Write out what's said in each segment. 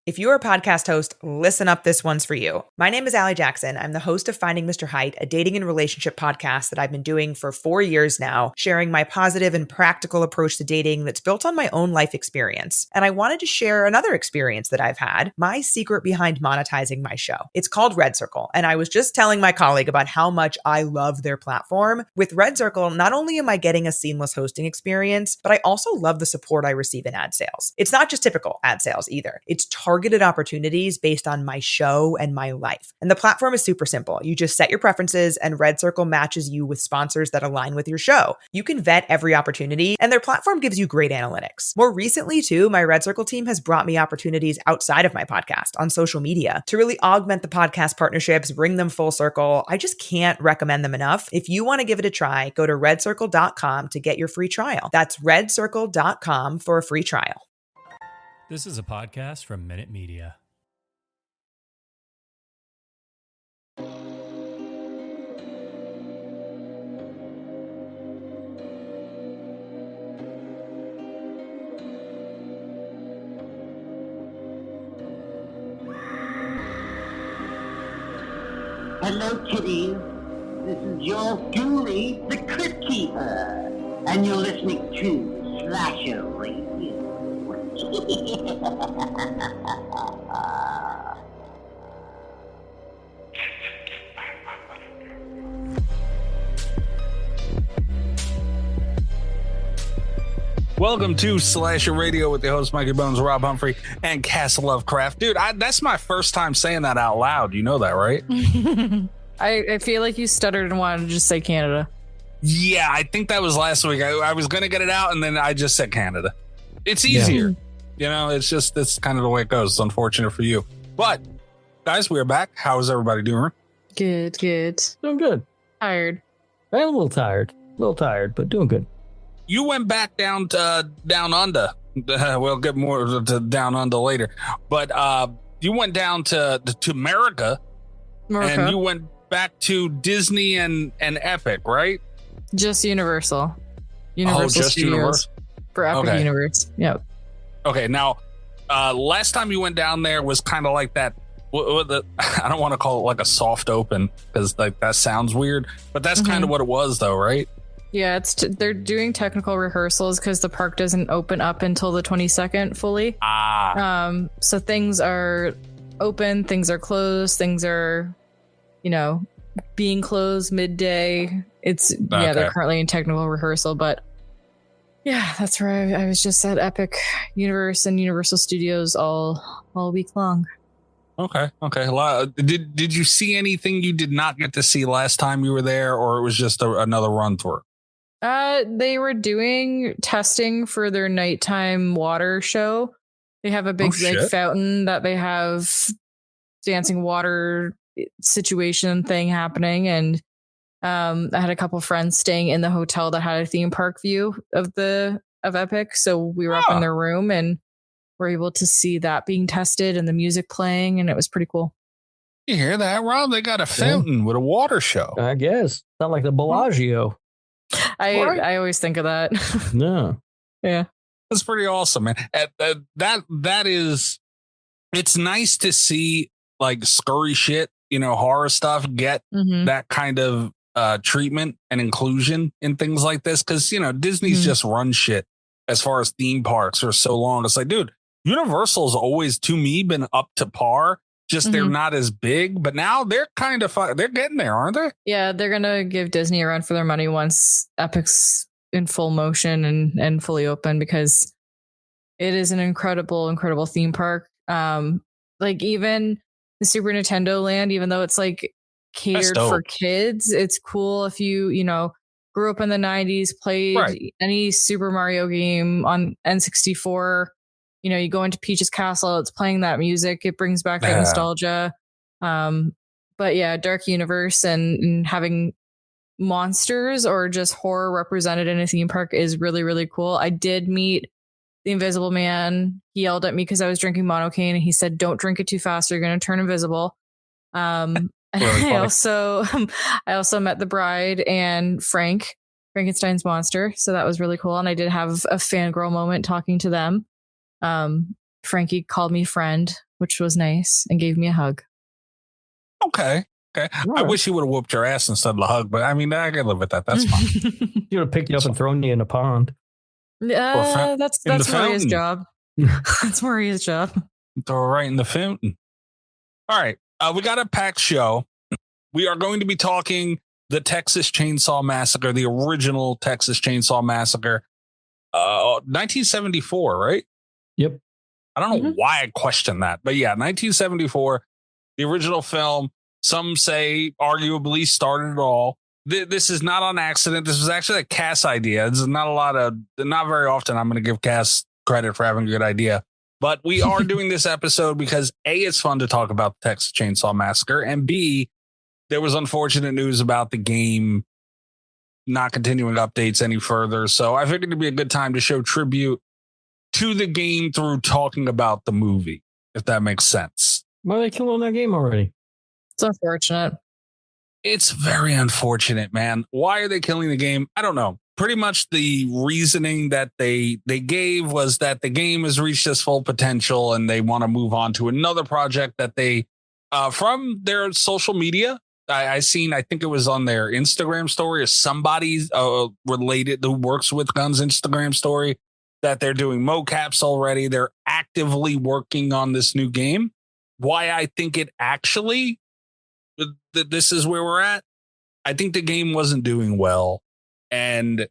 If you're a podcast host, listen up, this one's for you. My name is Allie Jackson. I'm the host of Finding Mr. Height, a dating and relationship podcast that I've been doing for 4 years now, sharing my positive and practical approach to dating that's built on my own life experience. And I wanted to share another experience that I've had, my secret behind monetizing my show. It's called Red Circle, and I was just telling my colleague about how much I love their platform. With Red Circle, not only am I getting a seamless hosting experience, but I also love the support I receive in ad sales. It's not just typical ad sales either. It's targeted opportunities based on my show and my life. And the platform is super simple. You just set your preferences and Red Circle matches you with sponsors that align with your show. You can vet every opportunity and their platform gives you great analytics. More recently too, my Red Circle team has brought me opportunities outside of my podcast on social media to really augment the podcast partnerships, bring them full circle. I just can't recommend them enough. If you want to give it a try, go to redcircle.com to get your free trial. That's redcircle.com for a free trial. This is a podcast from Minute Media. Hello, kitties. This is yours truly, the Crypt Keeper, and you're listening to Slasher Radio. Welcome to Slasher Radio with the host Mikey Bones, Rob Humphrey, and Cass Lovecraft. Dude, that's my first time saying that out loud. You know that, right? I feel like you stuttered and wanted to just say Canada. Yeah, I think that was last week. I was going to get it out, and then I just said Canada. It's easier. You know, it's kind of the way it goes. It's unfortunate for you. But, guys, we're back. How is everybody doing? Good. Doing good. Tired. I'm a little tired, but doing good. You went back down under. We'll get more to down under later. But you went down to America, and you went back to Disney and Epic, right? Just Universal. Just Studios Universal? for Epic Universe. Yep. Okay, now, last time you went down there was kind of like that. I don't want to call it like a soft open because like that sounds weird, but that's kind of what it was, though, right? Yeah, they're doing technical rehearsals because the park doesn't open up until the 22nd fully. So things are open, things are closed, things are, being closed midday. They're currently in technical rehearsal, but. Yeah, that's right. I was just at Epic Universe and Universal Studios all week long. Okay. Did you see anything you did not get to see last time you were there, or it was just another run through? They were doing testing for their nighttime water show. They have a big fountain that they have dancing water situation thing happening, and I had a couple friends staying in the hotel that had a theme park view of Epic. So we were up in their room and were able to see that being tested and the music playing, and it was pretty cool. You hear that, Rob? They got a fountain with a water show. I guess. Not like the Bellagio. I always think of that. No. Yeah. That's pretty awesome, man. It's nice to see like scurry shit, horror stuff get that kind of treatment and inclusion in things like this, because Disney's just run shit as far as theme parks for so long. It's like, dude, Universal's always to me been up to par, just they're not as big, but now they're kind of they're getting there, aren't they? Yeah, they're gonna give Disney a run for their money once Epic's in full motion and fully open, because it is an incredible theme park. Like even the Super Nintendo Land, even though it's like catered for kids, it's cool if you grew up in the 90s, played any Super Mario game on N64. You go into Peach's Castle, it's playing that music, it brings back that nostalgia. But yeah, Dark Universe and having monsters or just horror represented in a theme park is really, really cool. I did meet the Invisible Man. He yelled at me because I was drinking monocaine, and he said, "Don't drink it too fast, or you're going to turn invisible." I also met the bride and Frankenstein's monster, so that was really cool. And I did have a fangirl moment talking to them. Frankie called me friend, which was nice, and gave me a hug. Okay. I wish he would have whooped your ass instead of the hug, but I mean, I can live with that. That's fine. He would have picked you up and thrown you in a pond. That's Maria's job. That's Maria's job. Throw it right in the fountain. All right. We got a packed show. We are going to be talking the Texas Chain Saw Massacre, the original Texas Chain Saw Massacre, 1974, right? Yep. I don't know why I questioned that, but yeah, 1974, the original film. Some say arguably started it all. This is not on accident. This was actually a Cass idea. This is not very often I'm going to give Cass credit for having a good idea. But we are doing this episode because A, it's fun to talk about the Texas Chain Saw Massacre, and B, there was unfortunate news about the game not continuing updates any further. So I figured it'd be a good time to show tribute to the game through talking about the movie, if that makes sense. Why are they killing that game already? It's unfortunate. It's very unfortunate, man. Why are they killing the game? I don't know. Pretty much the reasoning that they gave was that the game has reached its full potential and they want to move on to another project that they, from their social media, I think it was on their Instagram story or somebody related who works with guns Instagram story that they're doing mocaps already. They're actively working on this new game. Why I think it actually... this is where we're at. I think the game wasn't doing well and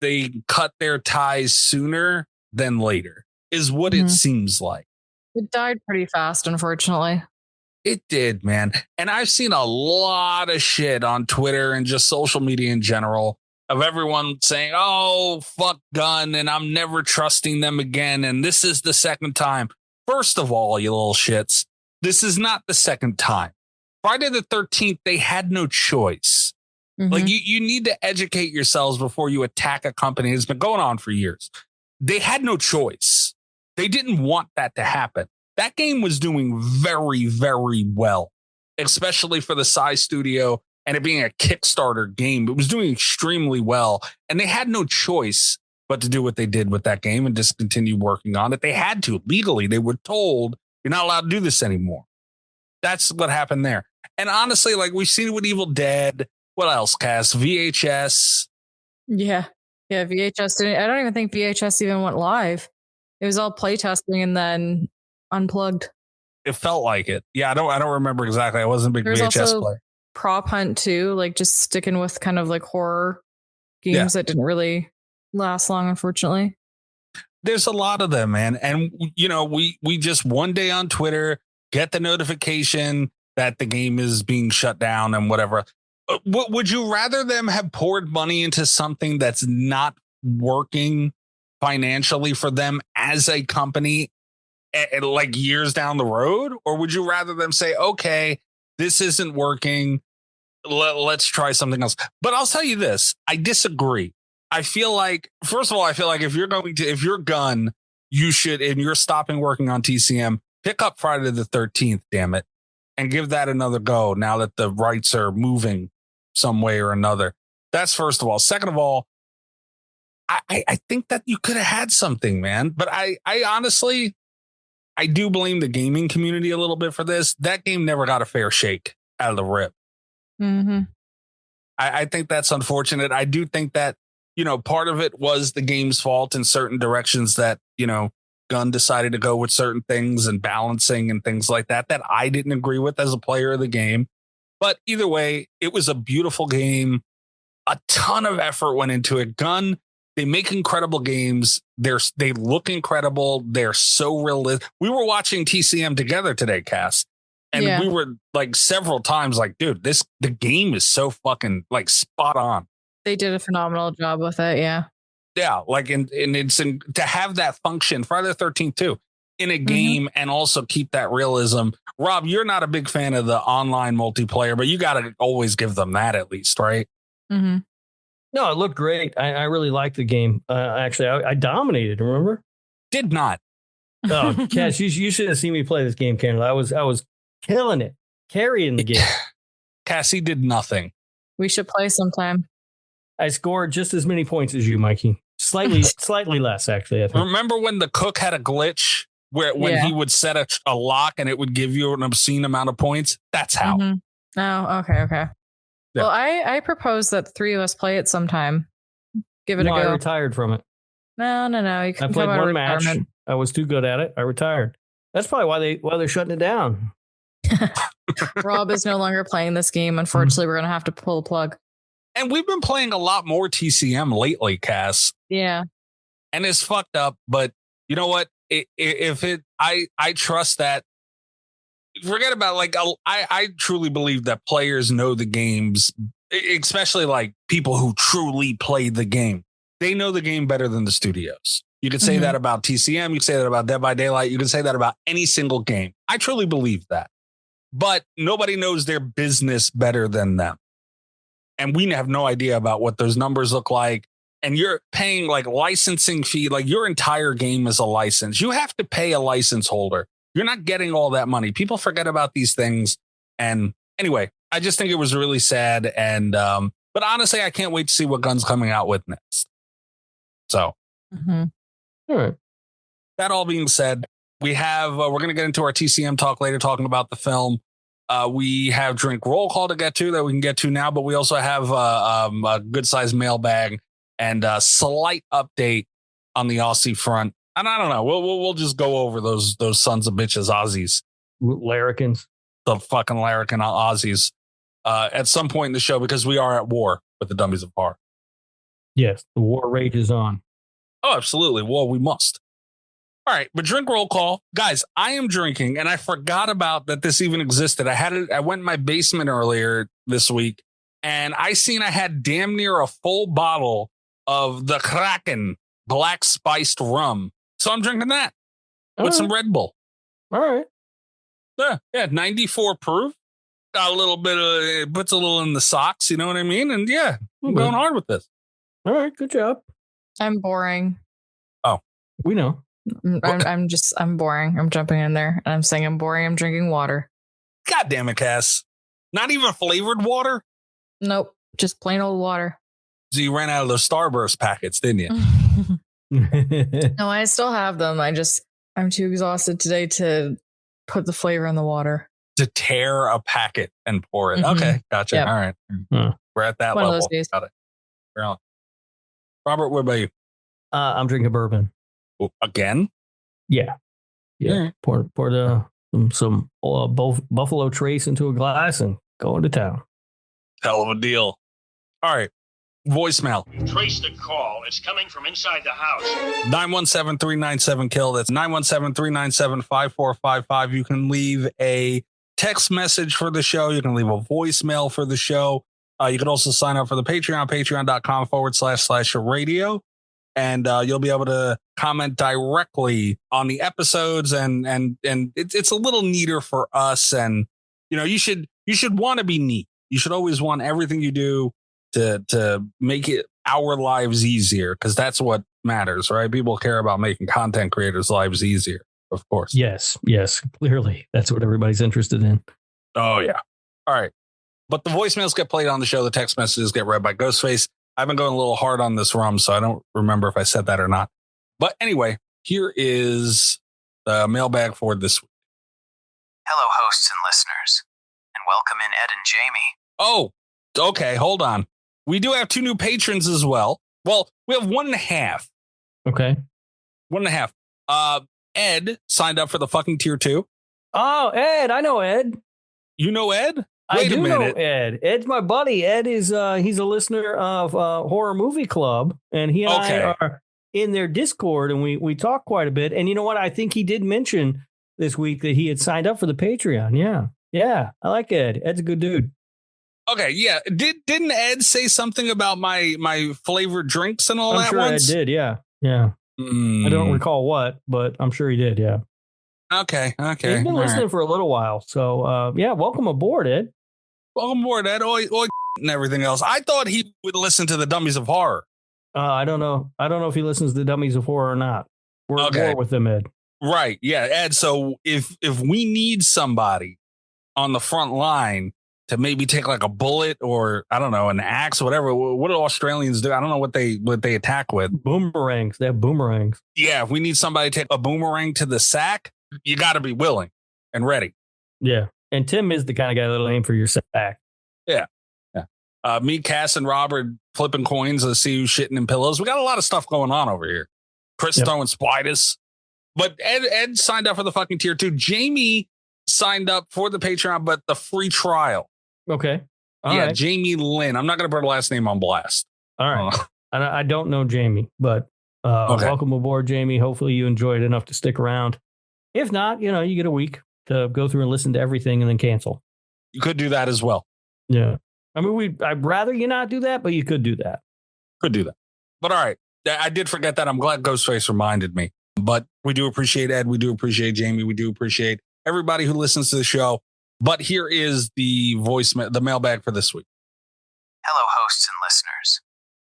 they cut their ties sooner than later is what it seems like. It died pretty fast, unfortunately. It did, man. And I've seen a lot of shit on Twitter and just social media in general of everyone saying, oh, fuck Gun and I'm never trusting them again. And this is the second time. First of all, you little shits, this is not the second time. Friday the 13th, they had no choice. Like you need to educate yourselves before you attack a company. It's been going on for years. They had no choice. They didn't want that to happen. That game was doing very, very well, especially for the size studio and it being a Kickstarter game. It was doing extremely well. And they had no choice but to do what they did with that game and just continue working on it. They had to legally. They were told you're not allowed to do this anymore. That's what happened there. And honestly, like we've seen it with Evil Dead. What else, Cass? VHS. Yeah. VHS didn't. I don't even think VHS even went live. It was all playtesting and then unplugged. It felt like it. Yeah, I don't remember exactly. I wasn't a big VHS player. Prop Hunt too, like just sticking with kind of like horror games that didn't really last long, unfortunately. There's a lot of them, man. And you know, we just one day on Twitter get the notification that the game is being shut down and whatever. Would you rather them have poured money into something that's not working financially for them as a company like years down the road? Or would you rather them say, okay, this isn't working. Let's try something else. But I'll tell you this. I disagree. I feel like, first of all, if you're Gun, you should, and you're stopping working on TCM, pick up Friday the 13th, damn it, and give that another go now that the rights are moving some way or another. That's first of all. Second of all, I think that you could have had something, man. But I honestly, I do blame the gaming community a little bit for this. That game never got a fair shake out of the rip. I think that's unfortunate. I do think that, you know, part of it was the game's fault in certain directions that, you know, Gun decided to go with certain things and balancing and things like that I didn't agree with as a player of the game. But either way, it was a beautiful game. A ton of effort went into it. Gun, they make incredible games. They look incredible. They're so realistic. We were watching TCM together today, Cass. And we were like several times like, dude, the game is so fucking like spot on. They did a phenomenal job with it. Yeah. Yeah. Like, and it's to have that function Friday the 13th too in a game and also keep that realism. Rob, you're not a big fan of the online multiplayer, but you got to always give them that at least, right? No, it looked great. I really liked the game. Actually, I dominated. Remember? Did not. Oh, Cass, you should have seen me play this game, Canada. I was killing it, carrying the game. Cassie did nothing. We should play sometime. I scored just as many points as you, Mikey. Slightly less, actually. I think. Remember when the cook had a glitch when he would set a lock and it would give you an obscene amount of points. That's how. Oh, okay. Yeah. Well, I propose that 3 of us play it sometime. Give it a go. I retired from it. No. You can I played one match. I was too good at it. I retired. That's probably why they're shutting it down. Rob is no longer playing this game. Unfortunately, we're going to have to pull the plug. And we've been playing a lot more TCM lately, Cass. Yeah. And it's fucked up, but you know what? I trust that. Forget about I truly believe that players know the games, especially like people who truly play the game. They know the game better than the studios. You could say that about TCM. You could say that about Dead by Daylight. You could say that about any single game. I truly believe that. But nobody knows their business better than them. And we have no idea about what those numbers look like. And you're paying like licensing fee, like your entire game is a license. You have to pay a license holder. You're not getting all that money. People forget about these things. And anyway, I just think it was really sad. And but honestly, I can't wait to see what Gun's coming out with next. So, all right. That all being said, we have we're going to get into our TCM talk later, talking about the film. We have drink roll call to get to that we can get to now, but we also have a good sized mailbag and a slight update on the Aussie front. And I don't know. We'll just go over those sons of bitches, Aussies, larrikins, the fucking larrikin Aussies, at some point in the show, because we are at war with the dummies of horror. Yes, the war rages on. Oh, absolutely. War we must. All right, but drink roll call, guys. I am drinking, and I forgot about that this even existed. I went in my basement earlier this week, and I had damn near a full bottle of the Kraken black spiced rum. So I'm drinking that with some Red Bull. All right. Yeah, 94 proof. Got a little bit of, it puts a little in the socks, you know what I mean? And yeah, I'm going hard with this. All right, good job. I'm boring. Oh, we know. I'm boring. I'm jumping in there and I'm saying I'm boring. I'm drinking water. God damn it, Cass. Not even flavored water? Nope. Just plain old water. So you ran out of those Starburst packets, didn't you? No, I still have them. I'm too exhausted today to put the flavor in the water. To tear a packet and pour it. Okay, gotcha. Yep. All right. We're at that One level. of those days. Got it. Robert, what about you? I'm drinking bourbon. Again? Yeah. Right. Pour some Buffalo Trace into a glass and go into town. Hell of a deal. All right. Voicemail. Trace the call. It's coming from inside the house. 917-397-KILL. That's 917-397-5455. You can leave a text message for the show. You can leave a voicemail for the show. You can also sign up for the Patreon, patreon.com//radio. And you'll be able to comment directly on the episodes. And it's a little neater for us. And, you should want to be neat. You should always want everything you do to make it our lives easier, because that's what matters, right? People care about making content creators' lives easier, of course. Yes, clearly. That's what everybody's interested in. Oh, yeah. All right. But the voicemails get played on the show. The text messages get read by Ghostface. I've been going a little hard on this rum, so I don't remember if I said that or not. But anyway, here is the mailbag for this week. Hello, hosts and listeners, and welcome in Ed and Jamie. Oh, okay. Hold on. We do have 2 new patrons as well. Well, we have 1.5. Okay. 1.5. Ed signed up for the fucking tier 2. Oh, Ed. I know Ed. You know Ed? Wait a minute. Know Ed. Ed's my buddy. Ed is he's a listener of Horror Movie Club, and he and I are in their Discord, and we talk quite a bit. And you know what? I think he did mention this week that he had signed up for the Patreon. Yeah. I like Ed. Ed's a good dude. Okay, yeah. Didn't Ed say something about my flavored drinks and all I'm that sure once? Ed did, yeah. I don't recall what, but I'm sure he did, yeah. Okay. He's been listening for a little while. So, welcome aboard, Ed. Welcome aboard, Ed. Oi, and everything else. I thought he would listen to the Dummies of Horror. I don't know if he listens to the Dummies of Horror or not. We're at war with him, Ed. Right. Yeah, Ed. So if we need somebody on the front line to maybe take like a bullet or I don't know, an axe or whatever. What do Australians do? I don't know what they attack with. Boomerangs. They have boomerangs. Yeah, if we need somebody to take a boomerang to the sack, you got to be willing and ready. Yeah, and Tim is the kind of guy that'll aim for your sack. Yeah. Me, Cass, and Robert flipping coins to see who's shitting in pillows. We got a lot of stuff going on over here. Chris throwing spiders. But Ed signed up for the fucking tier 2. Jamie signed up for the Patreon, but the free trial. Okay. All right. Jamie Lynn. I'm not going to put her last name on blast. All right. I don't know Jamie, but welcome aboard, Jamie. Hopefully you enjoyed enough to stick around. If not, you get a week to go through and listen to everything and then cancel. You could do that as well. Yeah. I mean, I'd rather you not do that, but you could do that. Could do that. But all right. I did forget that. I'm glad Ghostface reminded me. But we do appreciate Ed. We do appreciate Jamie. We do appreciate everybody who listens to the show. But here is the the mailbag for this week. Hello, hosts and listeners,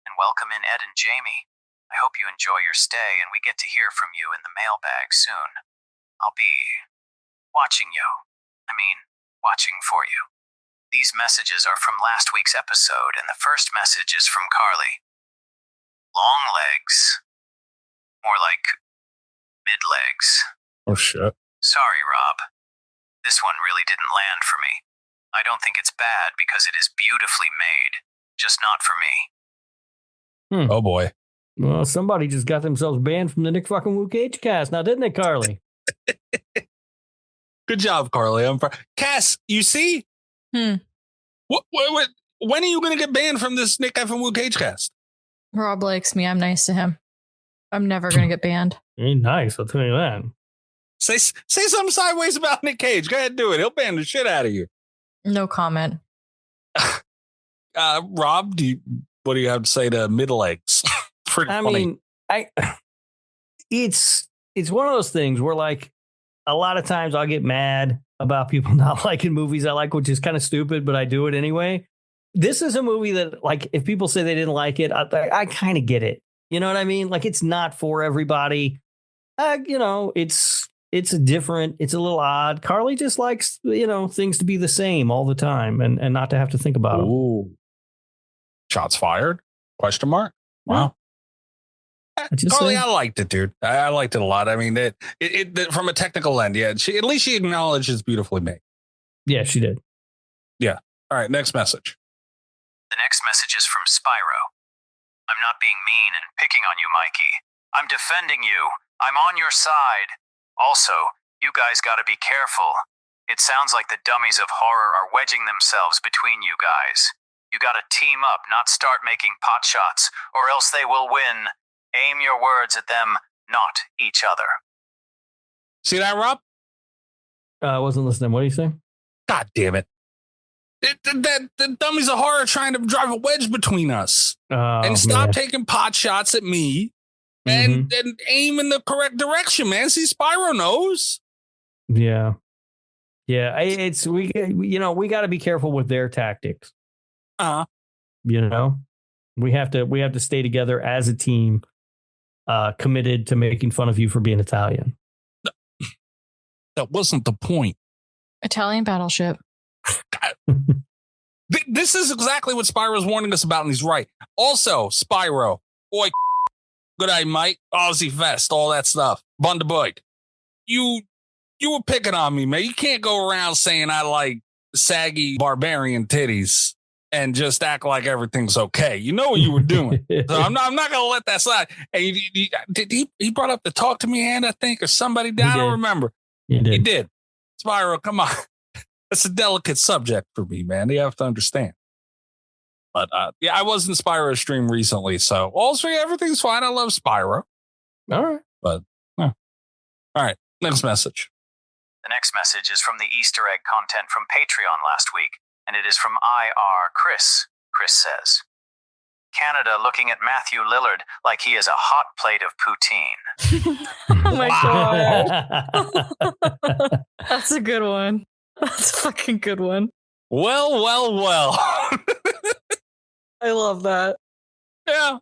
and welcome in Ed and Jamie. I hope you enjoy your stay and we get to hear from you in the mailbag soon. I'll be watching for you. These messages are from last week's episode, and the first message is from Carly. Long legs. More like mid-legs. Oh, shit. Sorry, Rob. This one really didn't land for me. I don't think it's bad because it is beautifully made, just not for me. Oh, boy. Well, somebody just got themselves banned from the Nick fucking Woo Cage cast now, didn't they, Carly? Good job, Carly. Cass, you see? What, when are you going to get banned from this Nick F. and Woo Cage cast? Rob likes me. I'm nice to him. I'm never going to get banned. Ain't nice, I'll tell you that. Say something sideways about Nick Cage. Go ahead and do it. He'll ban the shit out of you. No comment. Rob, what do you have to say to middle legs? Pretty funny. It's one of those things where, like, a lot of times I'll get mad about people not liking movies I like, which is kind of stupid, but I do it anyway. This is a movie that, like, if people say they didn't like it, I kind of get it. You know what I mean? Like, it's not for everybody. It's different. It's a little odd. Carly just likes, things to be the same all the time and not to have to think about them. Ooh. Shots fired? Question mark? Wow. Carly, I liked it, dude. I liked it a lot. I mean, it from a technical end, yeah. At least she acknowledged it's beautifully made. Yeah, she did. Yeah. All right, next message. The next message is from Spyro. I'm not being mean and picking on you, Mikey. I'm defending you. I'm on your side. Also, you guys gotta be careful. It sounds like the dummies of horror are wedging themselves between you guys. You gotta team up, not start making pot shots, or else they will win. Aim your words at them, not each other. See that, Rob? I wasn't listening. What are you saying? God damn it. The dummies of horror trying to drive a wedge between us. And stop taking pot shots at me. And aim in the correct direction, man. See, Spyro knows. Yeah. Yeah. We got to be careful with their tactics. We have to stay together as a team, committed to making fun of you for being Italian. That wasn't the point. Italian battleship. This is exactly what Spyro's warning us about, and he's right. Also, Spyro, oi, good eye, mate, Aussie vest, all that stuff. Bundaboy. You were picking on me, man. You can't go around saying I like saggy barbarian titties and just act like everything's okay. You know what you were doing. So I'm not going to let that slide. And he brought up the talk to me hand, I think, or somebody did. I don't remember. He did. Spyro, come on. That's a delicate subject for me, man. You have to understand. But I was in Spyro's stream recently, so also everything's fine. I love Spyro. All right. But all right. Next message. The next message is from the Easter egg content from Patreon last week, and it is from EyeRChris. Chris says, Canada looking at Matthew Lillard like he is a hot plate of poutine. Oh my God. That's a good one. That's a fucking good one. Well. I love that. Yeah.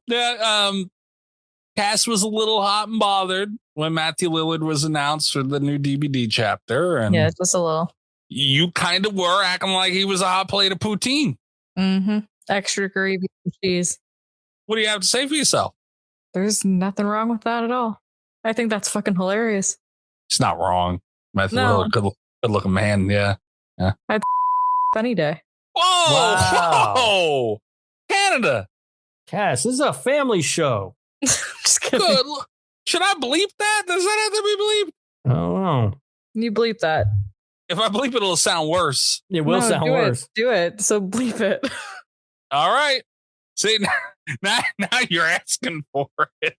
Cass was a little hot and bothered when Matthew Lillard was announced for the new DVD chapter. And yeah, just a little. you kind of were acting like he was a hot plate of poutine. Mm-hmm. Extra gravy and cheese. What do you have to say for yourself? There's nothing wrong with that at all. I think that's fucking hilarious. It's not wrong. Matthew, No. good looking man. Yeah. I'd any day. Whoa! Wow. Whoa! Canada. Cass, this is a family show. Just kidding. Good. Should I bleep that? Does that have to be bleeped? I don't know. You bleep that. If I bleep it, it'll sound worse. It will sound worse. Do it. So bleep it. All right. See, now you're asking for it.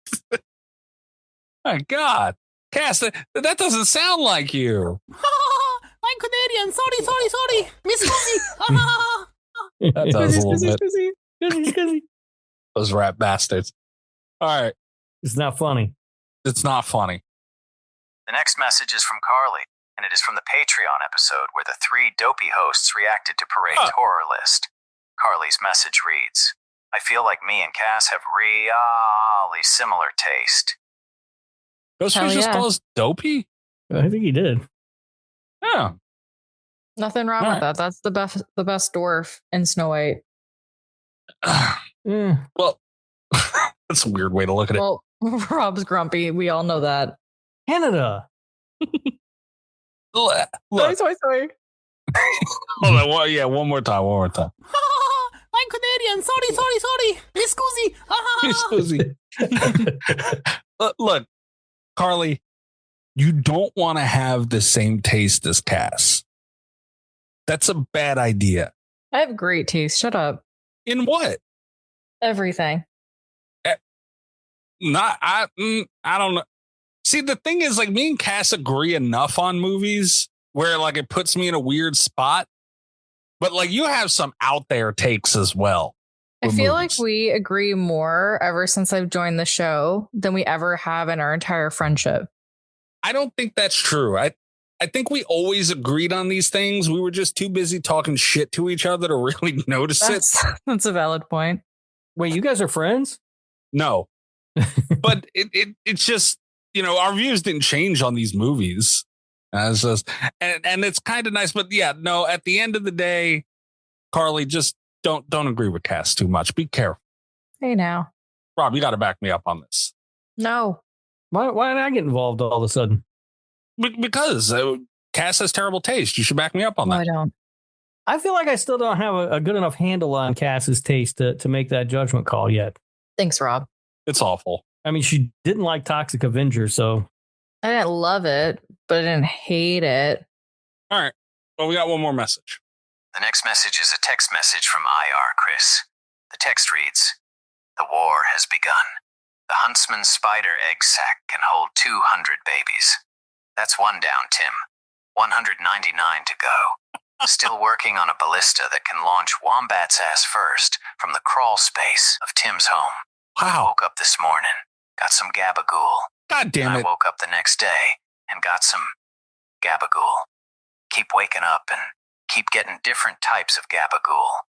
My God. Cass, that doesn't sound like you. I'm Canadian. Sorry. Miss Lucy. That does a little bit. Those rat bastards. All right. It's not funny. It's not funny. The next message is from Carly, and it is from the Patreon episode where the 3 dopey hosts reacted to Parade's horror list. Carly's message reads, I feel like me and Cass have really similar taste. Ghostface just calls dopey? I think he did. Yeah. Nothing wrong with that. That's the best dwarf in Snow White. Well, that's a weird way to look at it. Well, Rob's grumpy. We all know that. Canada. Look. Sorry. Hold on. One more time. I'm Canadian. Sorry. Miss Lucy. Look, Carly, you don't want to have the same taste as Cass. That's a bad idea. I have great taste. Shut up. In what? Everything. I don't know. See, the thing is, like, me and Cass agree enough on movies where, like, it puts me in a weird spot. But, like, you have some out there takes as well. I feel like we agree more ever since I've joined the show than we ever have in our entire friendship. I don't think that's true. I think we always agreed on these things. We were just too busy talking shit to each other to really notice it. That's a valid point. Wait, you guys are friends? No. But it's just, our views didn't change on these movies. It's just, and it's kind of nice. But yeah, no, at the end of the day, Carly, just don't agree with Cass too much. Be careful. Hey, now. Rob, you got to back me up on this. No. Why did I get involved all of a sudden? Because Cass has terrible taste. You should back me up on that. I don't. I feel like I still don't have a good enough handle on Cass's taste to make that judgment call yet. Thanks, Rob. It's awful. I mean, she didn't like Toxic Avenger, so. I didn't love it, but I didn't hate it. All right. Well, we got one more message. The next message is a text message from EyeRChris. The text reads, The war has begun. The huntsman's spider egg sac can hold 200 babies. That's one down, Tim. 199 to go. Still working on a ballista that can launch Wombat's ass first from the crawl space of Tim's home. Wow. Woke up this morning, got some gabagool. God damn it. I woke up the next day and got some gabagool. Keep waking up and keep getting different types of gabagool.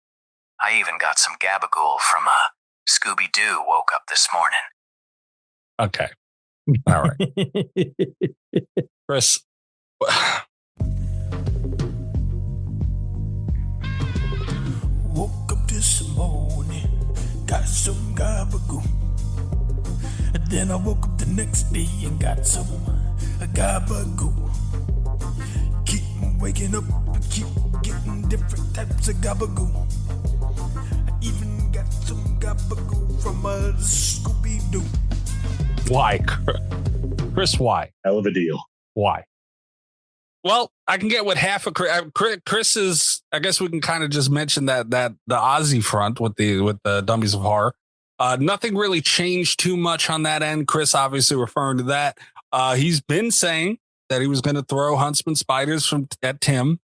I even got some gabagool from Scooby-Doo woke up this morning. Okay. All right. Chris. Woke up this morning, got some gabagool. And then I woke up the next day and got some gabagool. Keep waking up and keep getting different types of gabagool. I even got some gabagool from Scooby-Doo. Why? Chris, why? Hell of a deal. Why? Well, I can get what half of Chris is. I guess we can kind of just mention that the Aussie front with the Dummies of Horror. Nothing really changed too much on that end. Chris obviously referring to that. He's been saying that he was going to throw Huntsman spiders at Tim.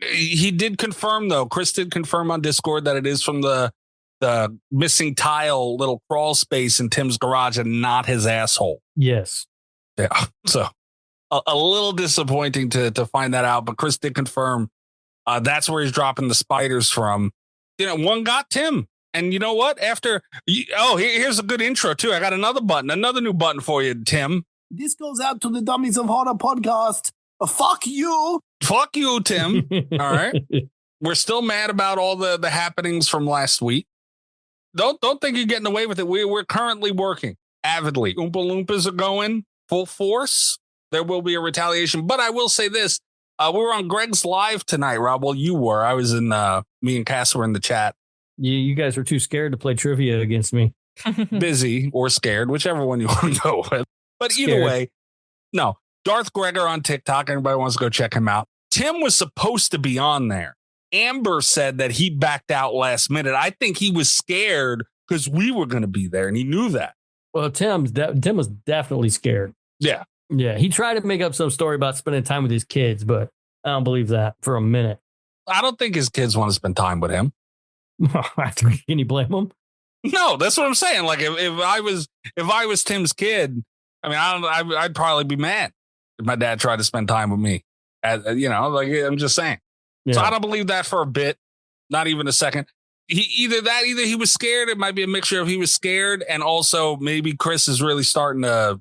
He did confirm though. Chris did confirm on Discord that it is from the missing tile little crawl space in Tim's garage and not his asshole. Yes. Yeah. So a little disappointing to find that out, but Chris did confirm that's where he's dropping the spiders from. One got Tim. And you know what? Here's a good intro too. I got another new button for you, Tim. This goes out to the Dummies of Horror podcast. Fuck you. Fuck you, Tim. All right. We're still mad about all the happenings from last week. Don't think you're getting away with it. We're currently working avidly. Oompa Loompas are going full force. There will be a retaliation. But I will say this. We were on Greg's live tonight, Rob. Well, you were. I was in, me and Cass were in the chat. You guys were too scared to play trivia against me. Busy or scared, whichever one you want to go with. But Scared. Either way, no. Darth Gregor on TikTok. Everybody wants to go check him out. Tim was supposed to be on there. Amber said that he backed out last minute. I think he was scared because we were going to be there, and he knew that. Well, Tim was definitely scared. Yeah. Yeah, he tried to make up some story about spending time with his kids, but I don't believe that for a minute. I don't think his kids want to spend time with him. Can you blame him? No, that's what I'm saying. Like if I was Tim's kid, I mean, I'd probably be mad if my dad tried to spend time with me. I'm just saying. Yeah. So I don't believe that for a bit, not even a second. Either he was scared. It might be a mixture of he was scared, and also maybe Chris is really starting to.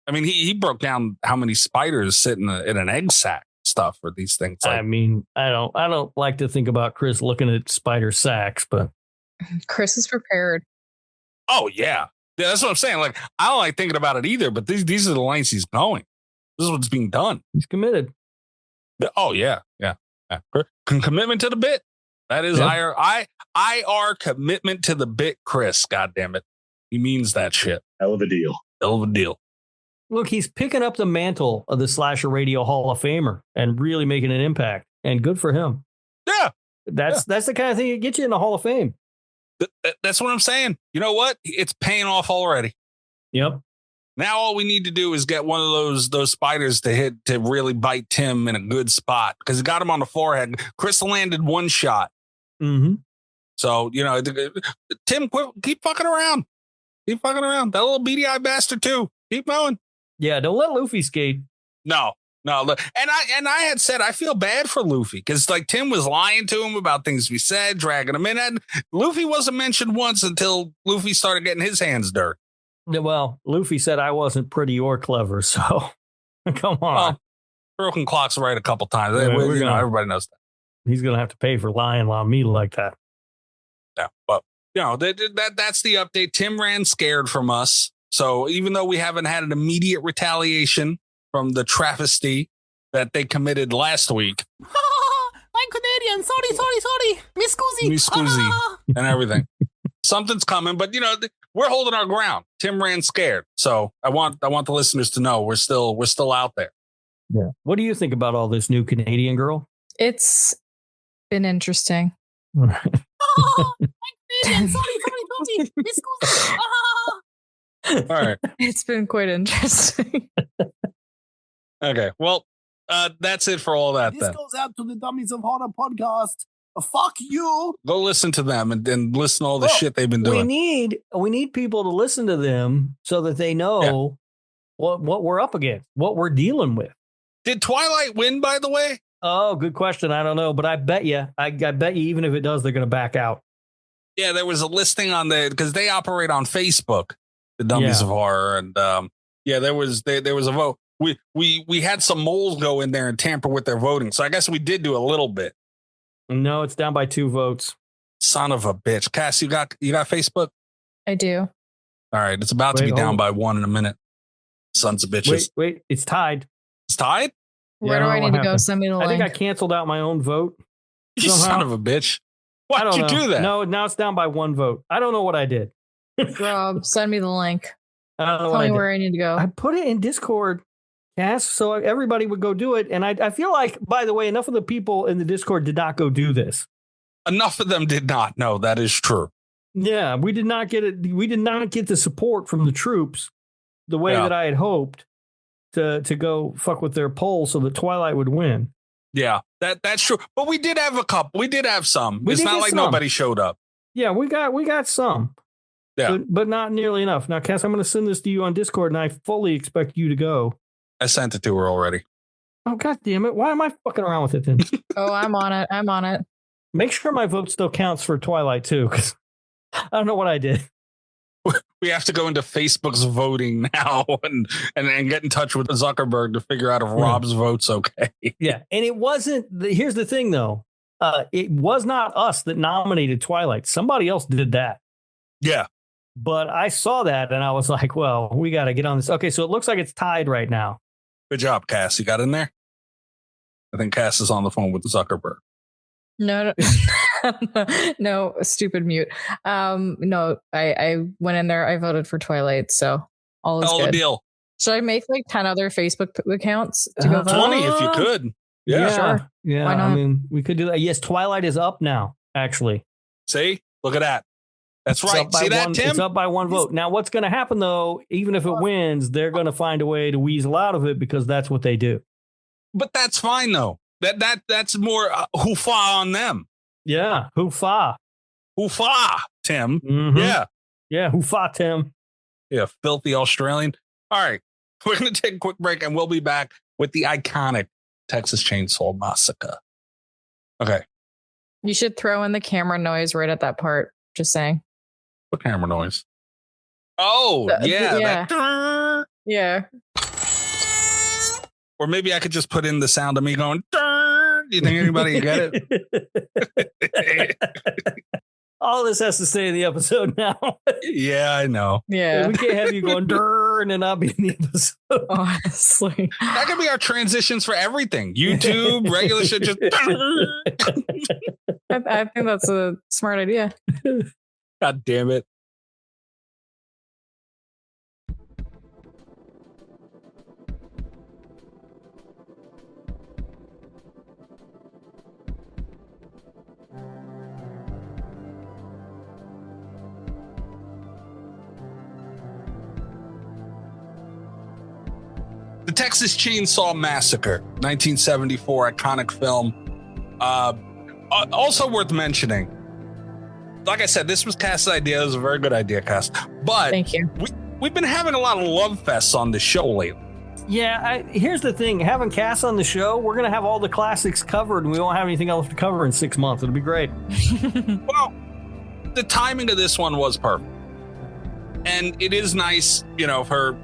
I mean, he broke down how many spiders sit in an egg sack stuff for these things. Like, I mean, I don't like to think about Chris looking at spider sacks, but Chris is prepared. Oh yeah, that's what I'm saying. Like, I don't like thinking about it either. But these are the lengths he's going. This is what's being done. He's committed. Oh yeah. Commitment to the bit. That is IR commitment to the bit, Chris. God damn it, he means that shit. Hell of a deal. Look, he's picking up the mantle of the Slasher Radio Hall of Famer and really making an impact. And good for him. Yeah. That's the kind of thing that gets you in the Hall of Fame. That's what I'm saying. You know what? It's paying off already. Yep. Now all we need to do is get one of those spiders to really bite Tim in a good spot because he got him on the forehead. Chris landed one shot. Mm-hmm. So, Tim, keep fucking around. Keep fucking around. That little beady eye bastard too. Keep going. Yeah, don't let Luffy skate. No. And I had said I feel bad for Luffy because like Tim was lying to him about things we said, dragging him in. And Luffy wasn't mentioned once until Luffy started getting his hands dirty. Well, Luffy said I wasn't pretty or clever, so come on. Well, broken clock's right a couple times. Everybody knows that. He's going to have to pay for lying on me like that. Yeah, but that's the update. Tim ran scared from us. So even though we haven't had an immediate retaliation from the travesty that they committed last week. I'm Canadian. Sorry. Miss Scusi and everything. Something's coming, but we're holding our ground. Tim ran scared. So I want the listeners to know we're still out there. Yeah. What do you think about all this new Canadian girl? It's been interesting. I'm Canadian. Sorry. Miss Scusi. All right. It's been quite interesting. Okay. Well, that's it for all that. This goes out to the Dummies of Horror podcast. Fuck you. Go listen to them and listen to all the shit they've been doing. We need people to listen to them so that they know what we're up against, what we're dealing with. Did Twilight win, by the way? Oh, good question. I don't know, but I bet you, even if it does, they're going to back out. Yeah, there was a listing on because they operate on Facebook. The Dummies of Horror, and there was a vote. We had some moles go in there and tamper with their voting, so I guess we did do a little bit. No, it's down by 2 votes. Son of a bitch, Cass, you got Facebook? I do. All right, it's about to be down by 1 in a minute. Sons of bitches. Wait, it's tied. It's tied. Where do I need to go? Send me the link. I think I canceled out my own vote. You son of a bitch! Why'd you do that? No, now it's down by 1 vote. I don't know what I did. Rob, send me the link. I don't know Tell me where I need to go. I put it in Discord, Cass, so everybody would go do it. And I feel like, by the way, enough of the people in the Discord did not go do this. Enough of them did not. No, that is true. Yeah, we did not get it. We did not get the support from the troops the way that I had hoped to go fuck with their poll so that Twilight would win. Yeah, that's true. But we did have a couple. We did have some. It's not like nobody showed up. Yeah, we got some. Yeah. But not nearly enough. Now, Cass, I'm going to send this to you on Discord, and I fully expect you to go. I sent it to her already. Oh, God damn it. Why am I fucking around with it then? Oh, I'm on it. Make sure my vote still counts for Twilight, too, because I don't know what I did. We have to go into Facebook's voting now and get in touch with Zuckerberg to figure out if Rob's vote's okay. Yeah. And it wasn't, here's the thing though. It was not us that nominated Twilight. Somebody else did that. Yeah. But I saw that and I was like, well, we got to get on this. Okay. So it looks like it's tied right now. Good job, Cass. You got in there? I think Cass is on the phone with Zuckerberg. No, no, stupid mute. No, I went in there. I voted for Twilight, so all is good. Deal. Should I make like 10 other Facebook accounts to go vote? 20 if you could. Yeah, sure. Yeah, why not? I mean, we could do that. Yes, Twilight is up now, actually. See? Look at that. That's right. See that, Tim? It's up by one vote. Now, what's going to happen, though, even if it wins, they're going to find a way to weasel out of it because that's what they do. But that's fine, though. That's more hoofa on them. Yeah, hoofa. Hoofa, Tim. Mm-hmm. Yeah, hoofa, Tim. Yeah, filthy Australian. All right, we're going to take a quick break, and we'll be back with the iconic Texas Chain Saw Massacre. Okay. You should throw in the camera noise right at that part. Just saying. What camera noise? Oh, yeah. Yeah. Or maybe I could just put in the sound of me going, do you think anybody get it? All this has to stay in the episode now. Yeah, I know. Yeah. We can't have you going, and then not be in the episode. Honestly. That could be our transitions for everything. YouTube, regular shit, just. I think that's a smart idea. God damn it. The Texas Chain Saw Massacre, 1974, iconic film. Also worth mentioning. Like I said, this was Cass's idea. It was a very good idea, Cass. But thank you. We've been having a lot of love fests on the show lately. Yeah, here's the thing. Having Cass on the show, we're going to have all the classics covered, and we won't have anything else to cover in 6 months. It'll be great. Well, the timing of this one was perfect. And it is nice, for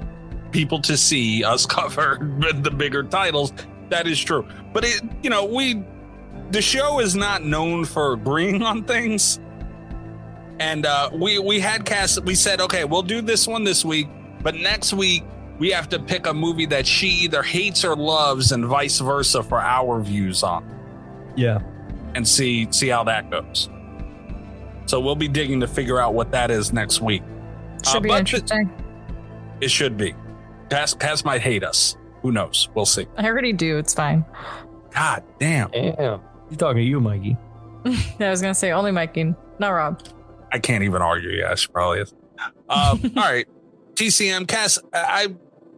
people to see us cover the bigger titles. That is true. But the show is not known for agreeing on things. And we had Cass, we said, okay, we'll do this one this week, but next week we have to pick a movie that she either hates or loves and vice versa for our views on. Yeah. And see how that goes. So we'll be digging to figure out what that is next week. Should be interesting. It should be. Cass might hate us. Who knows? We'll see. I already do. It's fine. God damn. Damn. You're talking to you, Mikey. Yeah, I was going to say only Mikey, not Rob. I can't even argue. Yeah, she probably is. All right. TCM, Cass,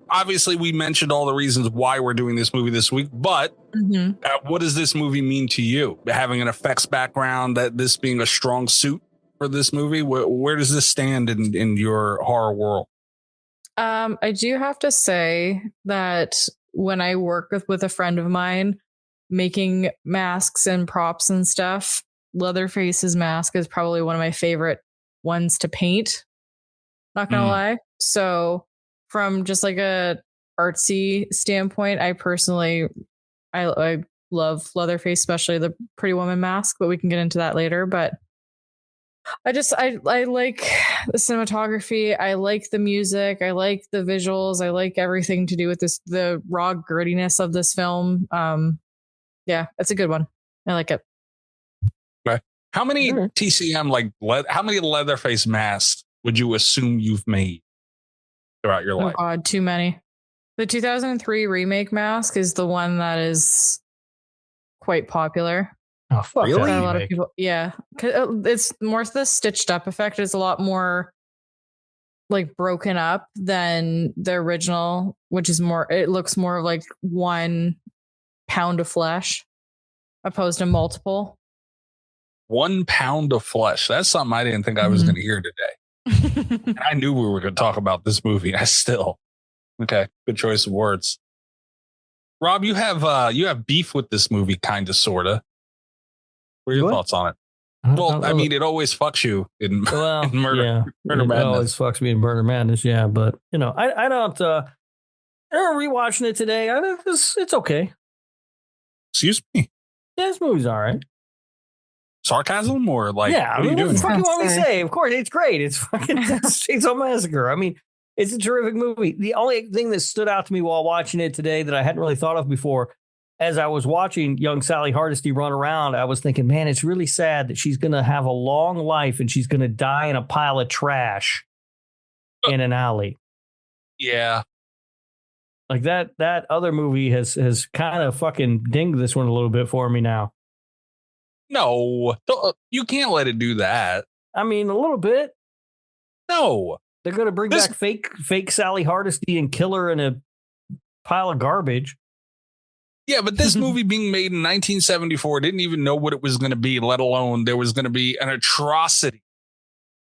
obviously we mentioned all the reasons why we're doing this movie this week, but what does this movie mean to you? Having an effects background, that this being a strong suit for this movie, where does this stand in your horror world? I do have to say that when I work with a friend of mine making masks and props and stuff, Leatherface's mask is probably one of my favorite ones to paint. Not gonna lie. So from just like a artsy standpoint, I personally, I love Leatherface, especially the Pretty Woman mask, but we can get into that later. But I like the cinematography. I like the music. I like the visuals. I like everything to do with this, the raw grittiness of this film. Yeah, it's a good one. I like it. Okay. How many TCM, how many Leatherface masks would you assume you've made throughout your life? Oh God, too many. The 2003 remake mask is the one that is quite popular. Oh, fuck. Really? A lot of people, yeah. It's more the stitched up effect is a lot more like broken up than the original, which is more, it looks more like 1 pound of flesh opposed to multiple. 1 pound of flesh. That's something I didn't think I was going to hear today. And I knew we were going to talk about this movie. Okay. Good choice of words. Rob, you have beef with this movie, kind of, sort of. What are your thoughts on it? Well, I mean, it always fucks you in Murder. Yeah, Murder it Madness. always fucks me in Murder Madness. Yeah, but I don't. I'm rewatching it today. It's okay. Excuse me. Yeah, this movie's all right. Sarcasm or like? Yeah, what are you doing? What the fuck you want me to say? Of course, it's great. It's fucking Texas Chain Saw Massacre. I mean, it's a terrific movie. The only thing that stood out to me while watching it today that I hadn't really thought of before, as I was watching young Sally Hardesty run around, I was thinking, man, it's really sad that she's going to have a long life and she's going to die in a pile of trash in an alley. Yeah. Like that other movie has kind of fucking dinged this one a little bit for me now. No, you can't let it do that. I mean, a little bit. No. They're going to bring back fake Sally Hardesty and kill her in a pile of garbage. Yeah, but this movie being made in 1974 didn't even know what it was going to be, let alone there was going to be an atrocity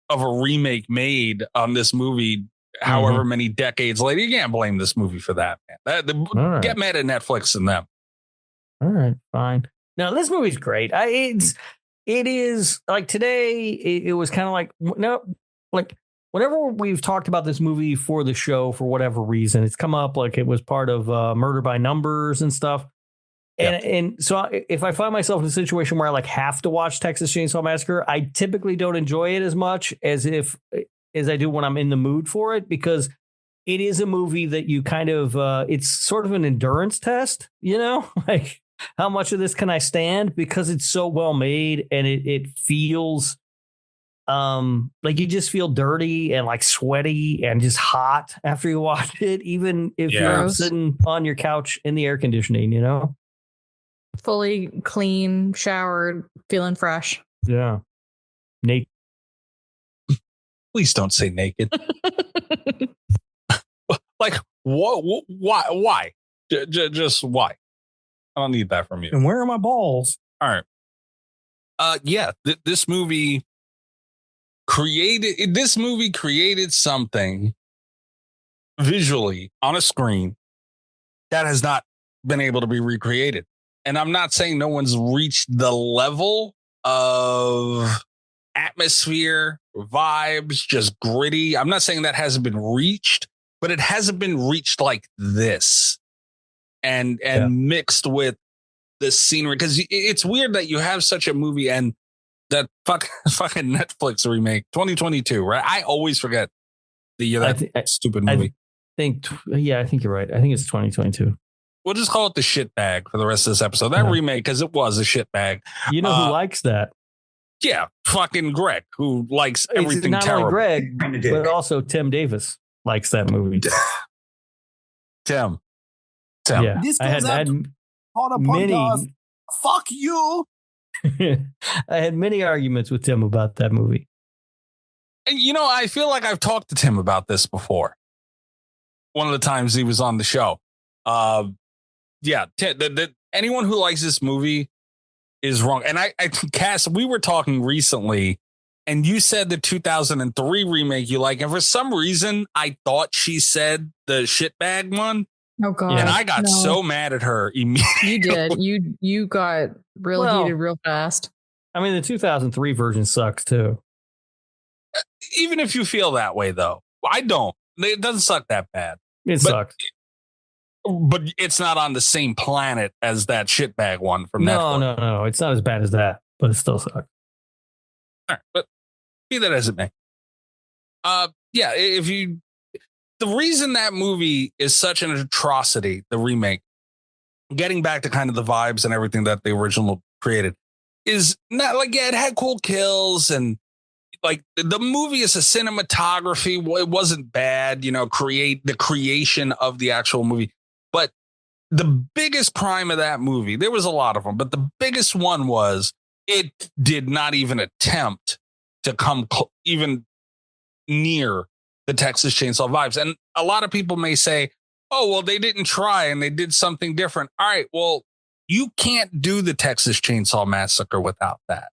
of a remake made on this movie however many decades later. You can't blame this movie for that, man. Get mad at Netflix and them. All right, fine. Now, this movie's great. It is like today, it was kind of like whenever we've talked about this movie for the show, for whatever reason, it's come up like it was part of Murder by Numbers and stuff. And so if I find myself in a situation where I like have to watch Texas Chain Saw Massacre, I typically don't enjoy it as much as I do when I'm in the mood for it, because it is a movie that you kind of it's sort of an endurance test, like how much of this can I stand, because it's so well made and it feels like you just feel dirty and like sweaty and just hot after you watch it, even if you're sitting on your couch in the air conditioning, fully clean, showered, feeling fresh. Yeah. Naked. Please don't say naked. Like, what? Why? Just why? I don't need that from you. And where are my balls? All right. Yeah. This movie created something visually on a screen that has not been able to be recreated. And I'm not saying no one's reached the level of atmosphere, vibes, just gritty. I'm not saying that hasn't been reached, but it hasn't been reached like this and mixed with the scenery. Because it's weird that you have such a movie and that fucking Netflix remake 2022, right? I always forget the year that stupid movie. I think you're right. I think it's 2022. We'll just call it the shit bag for the rest of this episode. That remake, because it was a shit bag. You know who likes that? Yeah, fucking Greg, who likes everything not terrible. Only Greg, but also Tim Davis likes that movie. Tim. Yeah, this goes out on a podcast. Fuck you. I had many arguments with Tim about that movie. And I feel like I've talked to Tim about this before. One of the times he was on the show. Anyone who likes this movie is wrong. And Cass, we were talking recently, and you said the 2003 remake you like, and for some reason I thought she said the shitbag one. Oh god! And I got so mad at her immediately. You did. You got real heated real fast. I mean, the 2003 version sucks too. Even if you feel that way, though, I don't. It doesn't suck that bad. It sucks. But it's not on the same planet as that shitbag one from Netflix. No. It's not as bad as that, but it still sucks. All right, but be that as it may. The reason that movie is such an atrocity, the remake, getting back to kind of the vibes and everything that the original created, is not like, it had cool kills and like the movie is a cinematography. It wasn't bad, the creation of the actual movie. But the biggest crime of that movie, there was a lot of them, but the biggest one was it did not even attempt to come even near the Texas Chainsaw vibes. And a lot of people may say, oh, well, they didn't try and they did something different. All right, well, you can't do the Texas Chainsaw Massacre without that.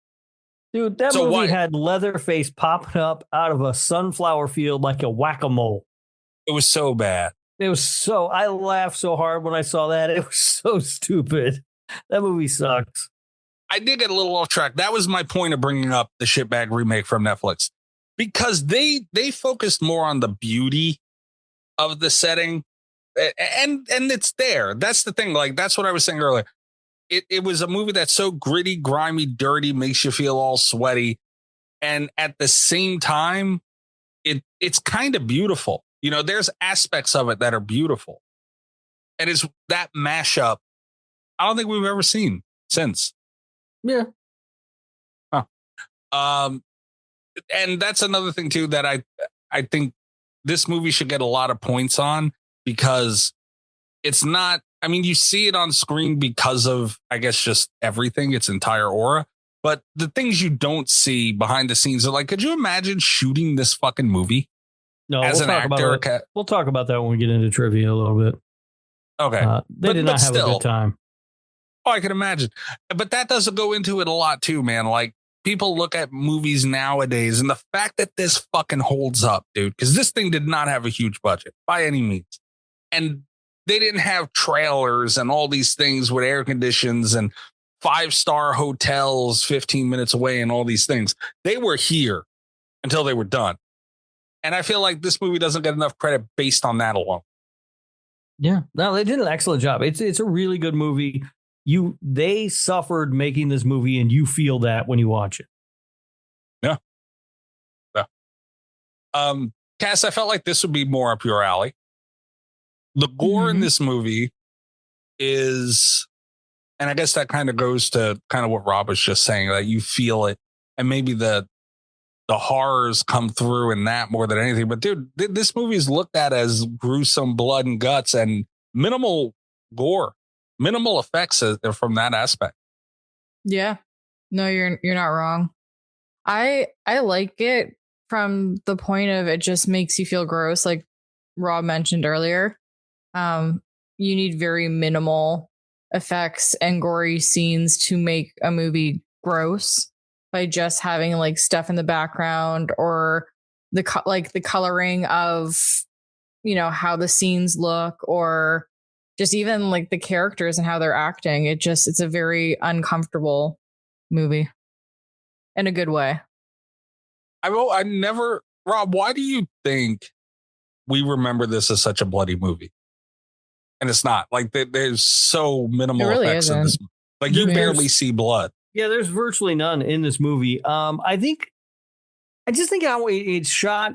Dude, that movie had Leatherface popping up out of a sunflower field like a whack-a-mole. It was so bad. I laughed so hard when I saw that. It was so stupid. That movie sucks. I did get a little off track. That was my point of bringing up the shitbag remake from Netflix, because they focused more on the beauty of the setting, and it's there. That's the thing. Like, that's what I was saying earlier. It was a movie that's so gritty, grimy, dirty, makes you feel all sweaty, and at the same time, it's kind of beautiful. You know, there's aspects of it that are beautiful, and it's that mashup I don't think we've ever seen since. Yeah. Huh. And that's another thing too that I think this movie should get a lot of points on, because it's not. I mean, you see it on screen because of, I guess, just everything, its entire aura. But the things you don't see behind the scenes are like, could you imagine shooting this fucking movie? No, as we'll an talk actor? about it. We'll talk about that when we get into trivia a little bit. Okay. They did not have a good time. Oh, I can imagine. But that doesn't go into it a lot too, man. Like, people look at movies nowadays, and the fact that this fucking holds up, dude, because this thing did not have a huge budget by any means. And they didn't have trailers and all these things with air conditions and 5-star hotels 15 minutes away and all these things. They were here until they were done. And I feel like this movie doesn't get enough credit based on that alone. Yeah, no, they did an excellent job. It's a really good movie. They suffered making this movie, and you feel that when you watch it. Yeah. Cass, I felt like this would be more up your alley. The gore in this movie is, and I guess that kind of goes to kind of what Rob was just saying, that you feel it, and maybe the horrors come through in that more than anything. But dude, this movie is looked at as gruesome blood and guts and minimal gore, minimal effects from that aspect. Yeah, no, you're not wrong. I like it from the point of it just makes you feel gross, like Rob mentioned earlier. You need very minimal effects and gory scenes to make a movie gross, by just having like stuff in the background or the coloring of, you know, how the scenes look, or just even like the characters and how they're acting. It's a very uncomfortable movie in a good way. Rob, why do you think we remember this as such a bloody movie? And it's not. Like, there's so minimal effects in this. Like, you barely see blood. Yeah, there's virtually none in this movie. I just think how it's shot,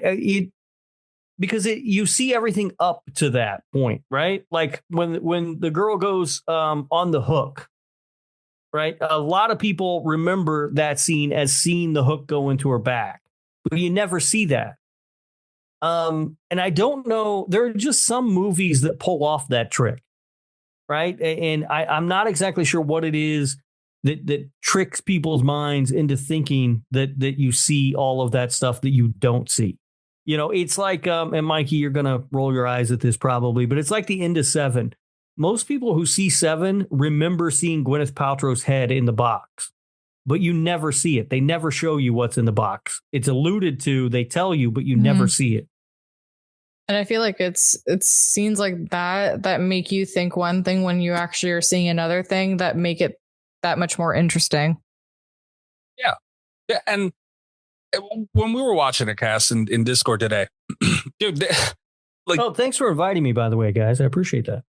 because you see everything up to that point, right? Like when the girl goes on the hook, right? A lot of people remember that scene as seeing the hook go into her back, but you never see that. And I don't know, there are just some movies that pull off that trick, right? And I'm not exactly sure what it is that tricks people's minds into thinking that you see all of that stuff that you don't see. You know, it's like, and Mikey, you're going to roll your eyes at this probably, but it's like the end of Seven. Most people who see Seven remember seeing Gwyneth Paltrow's head in the box, but you never see it. They never show you what's in the box. It's alluded to, they tell you, but you never see it. And I feel like it's scenes like that make you think one thing when you actually are seeing another thing, that make it that much more interesting. Yeah. And when we were watching it, Cass, in Discord today, dude, like, oh, thanks for inviting me, by the way, guys. I appreciate that.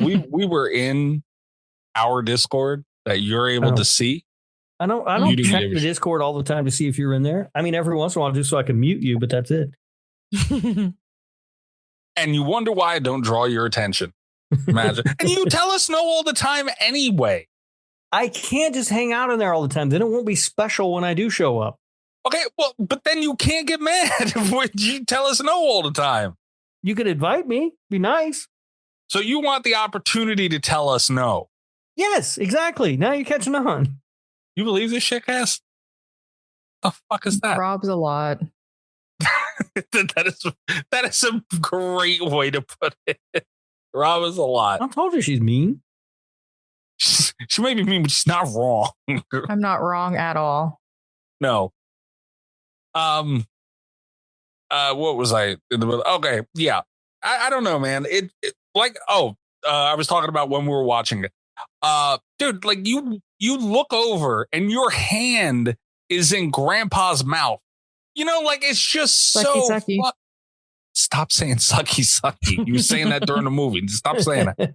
We were in our Discord that you're able to see. I don't check the Discord all the time to see if you're in there. I mean, every once in a while, just so I can mute you, but that's it. And you wonder why I don't draw your attention. Imagine. And you tell us no all the time anyway. I can't just hang out in there all the time. Then it won't be special when I do show up. Okay, well, but then you can't get mad when you tell us no all the time. You could invite me. Be nice. So you want the opportunity to tell us no? Yes, exactly. Now you're catching on. You believe this shit, Cass? The fuck is that? Rob's a lot. that is a great way to put it. Rob is a lot. I told you she's mean. She may be mean, but she's not wrong. I'm not wrong at all. No. What was I? Okay, yeah. I don't know, man. I was talking about when we were watching it. Dude, like you look over and your hand is in Grandpa's mouth. You know, like it's just sucky. Stop saying sucky. You were saying that during the movie. Stop saying it.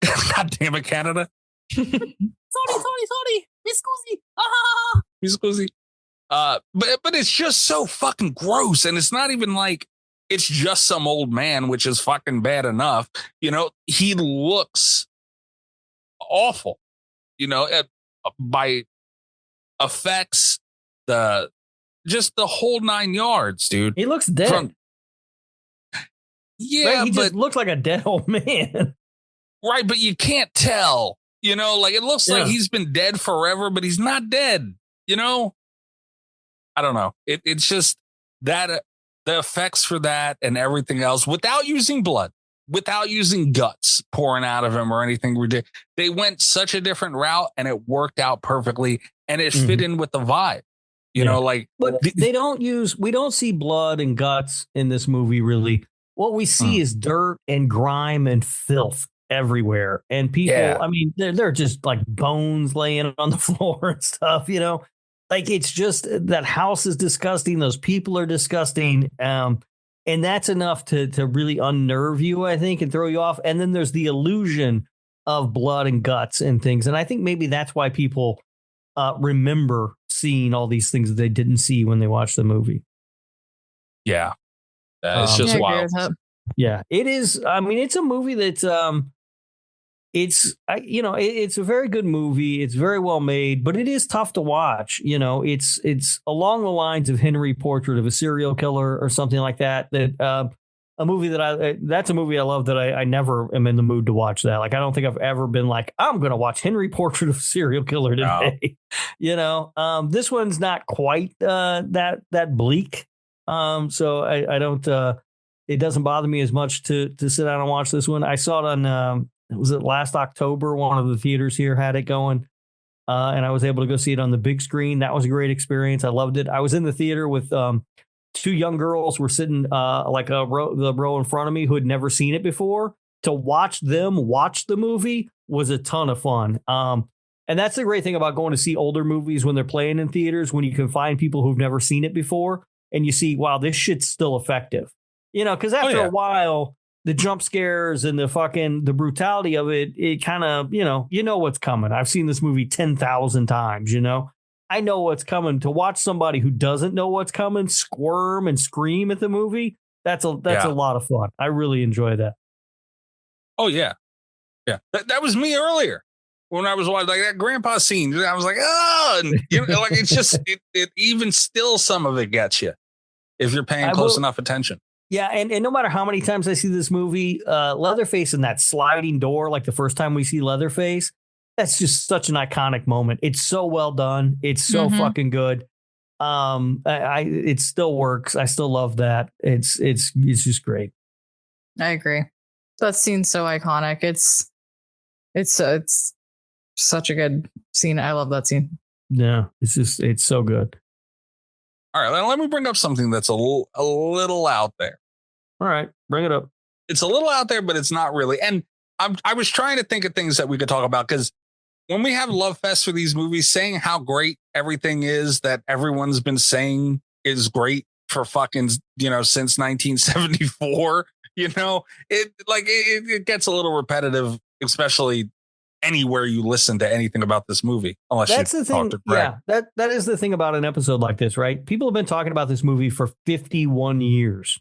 God damn it, Canada. Sorry. Mi scusi. Mi scusi. But it's just so fucking gross. And it's not even like it's just some old man, which is fucking bad enough. You know, he looks awful, you know, by effects, the whole 9 yards, dude. He looks dead. Yeah, right? He just looks like a dead old man. Right, but you can't tell, you know, like it looks like he's been dead forever, but he's not dead, you know? I don't know. It's just that the effects for that and everything else without using blood, without using guts pouring out of him or anything ridiculous. They went such a different route and it worked out perfectly and it fit in with the vibe. You know, like, but we don't see blood and guts in this movie, really. What we see is dirt and grime and filth everywhere. And people, I mean, they're just like bones laying on the floor and stuff, you know, like it's just that house is disgusting. Those people are disgusting. And that's enough to really unnerve you, I think, and throw you off. And then there's the illusion of blood and guts and things. And I think maybe that's why people remember seeing all these things that they didn't see when they watched the movie. Yeah. It's just wild. Yeah, it is. I mean, it's a movie that's it's a very good movie. It's very well made, but it is tough to watch. You know, it's along the lines of Henry Portrait of a Serial Killer or something like that. A movie that's a movie I love that I never am in the mood to watch that. Like, I don't think I've ever been like, I'm going to watch Henry Portrait of a Serial Killer today. No. You know, this one's not quite that bleak. So I don't, it doesn't bother me as much to sit down and watch this one. I saw it on, was it last October? One of the theaters here had it going. And I was able to go see it on the big screen. That was a great experience. I loved it. I was in the theater with, two young girls were sitting, the row in front of me who had never seen it before. To watch them watch the movie was a ton of fun. And that's the great thing about going to see older movies when they're playing in theaters, when you can find people who've never seen it before. And you see, wow, this shit's still effective, you know, because after a while, the jump scares and the brutality of it kind of, you know what's coming. I've seen this movie 10,000 times, you know, I know what's coming. To watch somebody who doesn't know what's coming squirm and scream at the movie. That's a lot of fun. I really enjoy that. Oh, yeah. Yeah. That was me earlier. When I was watching like that grandpa scene, I was like, oh, and, you know, like it's just it even still some of it gets you if you're paying close enough attention. Yeah, and no matter how many times I see this movie, Leatherface and that sliding door, like the first time we see Leatherface, that's just such an iconic moment. It's so well done. It's so fucking good. It still works. I still love that. It's just great. I agree. That scene's so iconic. It's such a good scene. I love that scene. Yeah, it's so good. All right, let me bring up something that's a little out there. All right, bring it up. It's a little out there, but it's not really. And I was trying to think of things that we could talk about, because when we have love fest for these movies, saying how great everything is that everyone's been saying is great for fucking, you know, since 1974, you know, it gets a little repetitive, especially anywhere you listen to anything about this movie, unless that's you the thing. Yeah, that is the thing about an episode like this, right? People have been talking about this movie for 51 years.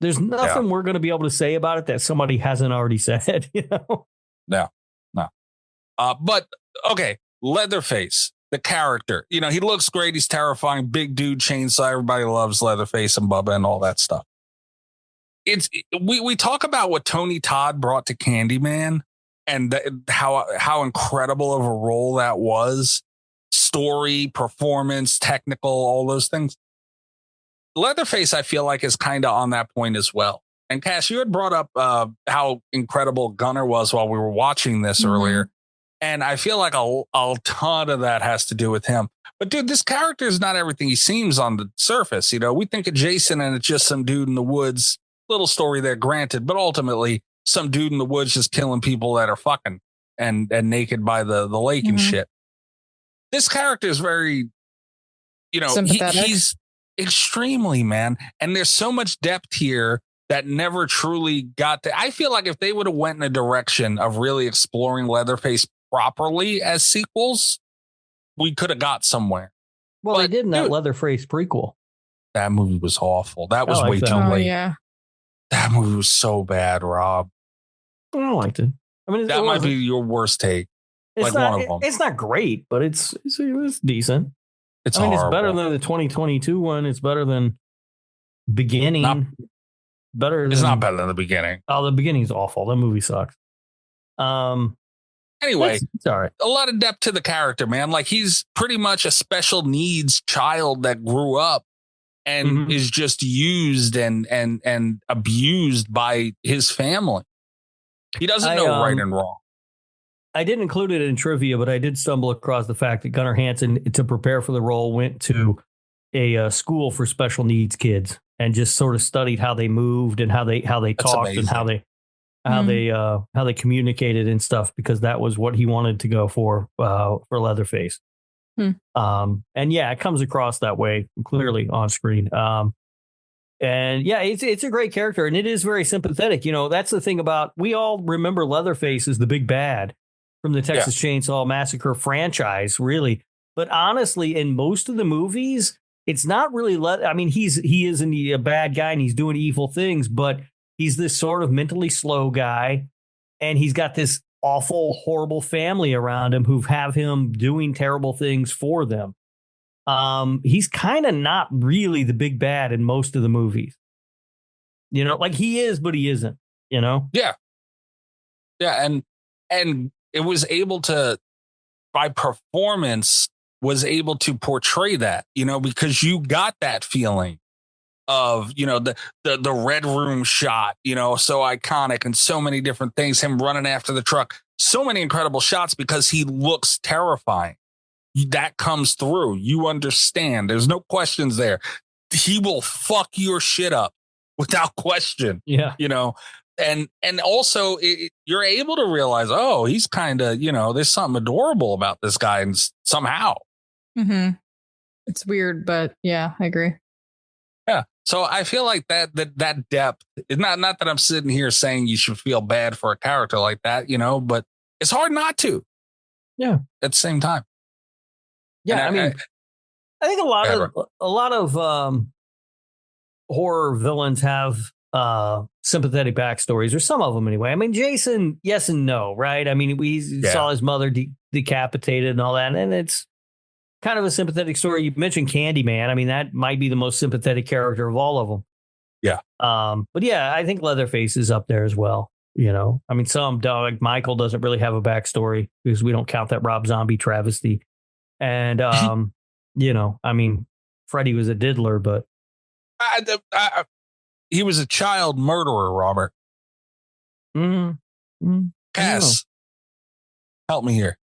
There's nothing we're going to be able to say about it that somebody hasn't already said, you know? No. But okay, Leatherface, the character, you know, he looks great. He's terrifying, big dude, chainsaw. Everybody loves Leatherface and Bubba and all that stuff. We talk about what Tony Todd brought to Candyman. And how incredible of a role that was. Story, performance, technical, all those things. Leatherface, I feel like, is kind of on that point as well. And Cass, you had brought up how incredible Gunner was while we were watching this earlier. And I feel like a ton of that has to do with him. But dude, this character is not everything he seems on the surface. You know, we think of Jason and it's just some dude in the woods. Little story there, granted, but ultimately some dude in the woods just killing people that are fucking. and naked by the lake and shit. This character is very, he's extremely, man. And there's so much depth here that never truly got to. I feel like if they would have went in a direction of really exploring Leatherface properly as sequels, we could have got somewhere. Well, they did in that Leatherface prequel. That movie was awful. That was way too late. Yeah. That movie was so bad, Rob. I liked it. I mean, that might be your worst take. It's not, one of them. It's not great, but it's decent. It's better than the 2022 one. It's better than Beginning. It's not better than The Beginning. Oh, The Beginning's awful. That movie sucks. Anyway, it's all right. A lot of depth to the character, man. Like, he's pretty much a special needs child that grew up and is just used and abused by his family. He doesn't know right and wrong. I didn't include it in trivia, but I did stumble across the fact that Gunnar Hansen, to prepare for the role, went to a school for special needs kids and just sort of studied how they moved and how they talked and how they communicated and stuff, because that was what he wanted to go for Leatherface. And yeah, it comes across that way clearly on screen. And yeah, it's a great character, and it is very sympathetic. That's the thing about, we all remember Leatherface as the big bad from the Texas Chainsaw Massacre franchise, really. But honestly, in most of the movies, it's not really. He isn't a bad guy and he's doing evil things, but he's this sort of mentally slow guy, and he's got this awful, horrible family around him who have him doing terrible things for them. He's kind of not really the big bad in most of the movies. Like he is, but he isn't. Yeah, and it was able to, by performance, was able to portray that, because you got that feeling of, the red room shot, so iconic, and so many different things, him running after the truck, so many incredible shots because he looks terrifying. That comes through. You understand. There's no questions there. He will fuck your shit up without question. Yeah. And also you're able to realize, oh, he's kind of, there's something adorable about this guy, and somehow. It's weird, but yeah, I agree. Yeah. So I feel like that depth is not that I'm sitting here saying you should feel bad for a character like that, but it's hard not to. Yeah. At the same time. Yeah. I think a lot of horror villains have sympathetic backstories, or some of them anyway. Jason, yes and no, right? We saw his mother decapitated and all that, and it's kind of a sympathetic story. You mentioned Candyman. That might be the most sympathetic character of all of them. Yeah. But yeah, I think Leatherface is up there as well. Some dog, Michael doesn't really have a backstory because we don't count that Rob Zombie travesty. And, Freddy was a diddler, but he was a child murderer, Robert. Cass, help me here.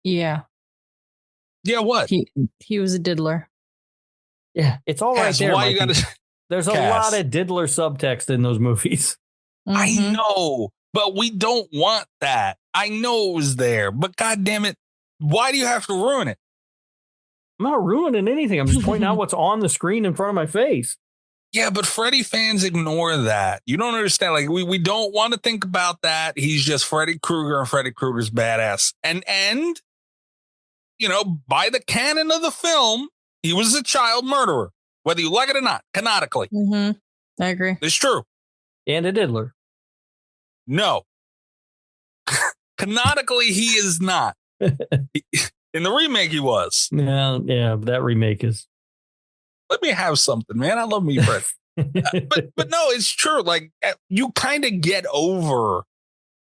Yeah. Yeah, what? He was a diddler. Yeah, it's all right there. Why you gotta, there's a lot of diddler subtext in those movies. I know, but we don't want that. I know it was there, but God damn it, why do you have to ruin it? I'm not ruining anything. I'm just pointing out what's on the screen in front of my face. Yeah, but Freddy fans ignore that. You don't understand. Like, we don't want to think about that. He's just Freddy Krueger, and Freddy Krueger's badass. And by the canon of the film, he was a child murderer, whether you like it or not, canonically. I agree. It's true. And a diddler. No. Canonically, he is not. In the remake, he was. Yeah, that remake is. Let me have something, man. I love me, Fred. but no, it's true. Like, you kind of get over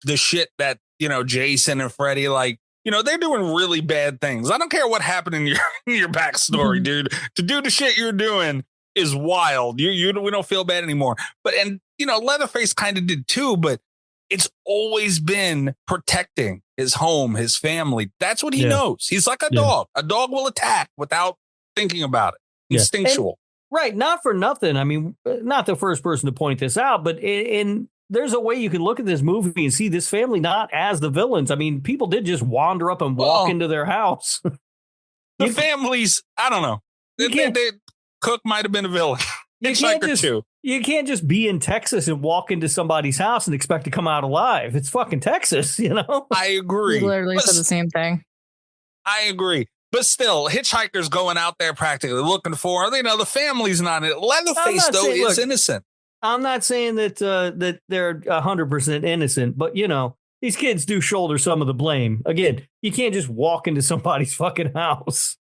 the shit that, Jason and Freddy, like, they're doing really bad things. I don't care what happened in your backstory, dude. To do the shit you're doing is wild. We don't feel bad anymore. But Leatherface kind of did too, but it's always been protecting his home, his family. That's what he knows. He's like a dog. A dog will attack without thinking about it. Instinctual. And, right. Not for nothing. Not the first person to point this out, but in there's a way you can look at this movie and see this family not as the villains. I mean, people did just wander up and walk into their house. The families, I don't know. Cook might have been a villain. You can't just be in Texas and walk into somebody's house and expect to come out alive. It's fucking Texas, you know? I agree. You literally said the same thing. I agree. But still, hitchhikers going out there practically looking for, the family's not in it. Leatherface, though, is innocent. I'm not saying that that they're 100% innocent, but, these kids do shoulder some of the blame. Again, you can't just walk into somebody's fucking house.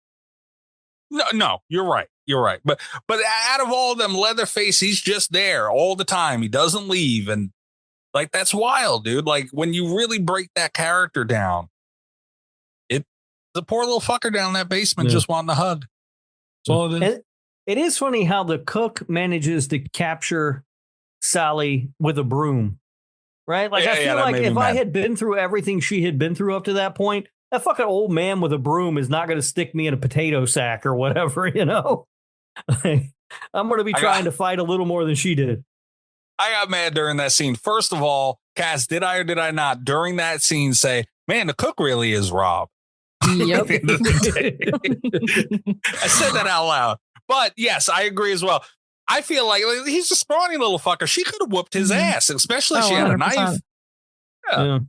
No, you're right. You're right. But out of all of them, Leatherface, he's just there all the time. He doesn't leave. And like, that's wild, dude. Like, when you really break that character down, the poor little fucker down in that basement just wanting a hug. That's all it is. And it is funny how the cook manages to capture Sally with a broom, right? Like, I feel like if I had been through everything she had been through up to that point, that fucking old man with a broom is not going to stick me in a potato sack or whatever, I'm going to be trying to fight a little more than she did. I got mad during that scene. First of all, Cass, did I or did I not during that scene say, man, the cook really is Rob? Yep. I said that out loud. But yes, I agree as well. I feel like he's a scrawny little fucker. She could have whooped his ass, especially if she had a 100%. knife. Yeah.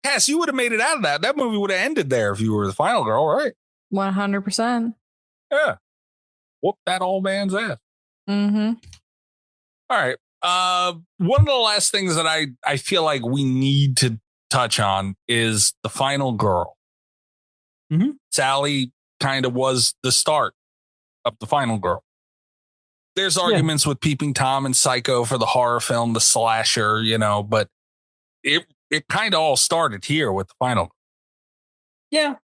Cass, you would have made it out of that. That movie would have ended there if you were the final girl, right? 100%. Yeah. Whoop that old man's ass. Mm-hmm. All right. One of the last things that I feel like we need to touch on is the final girl. Mm-hmm. Sally kind of was the start of the final girl. There's arguments with Peeping Tom and Psycho for the horror film, the slasher, but it kind of all started here with the final. Yeah.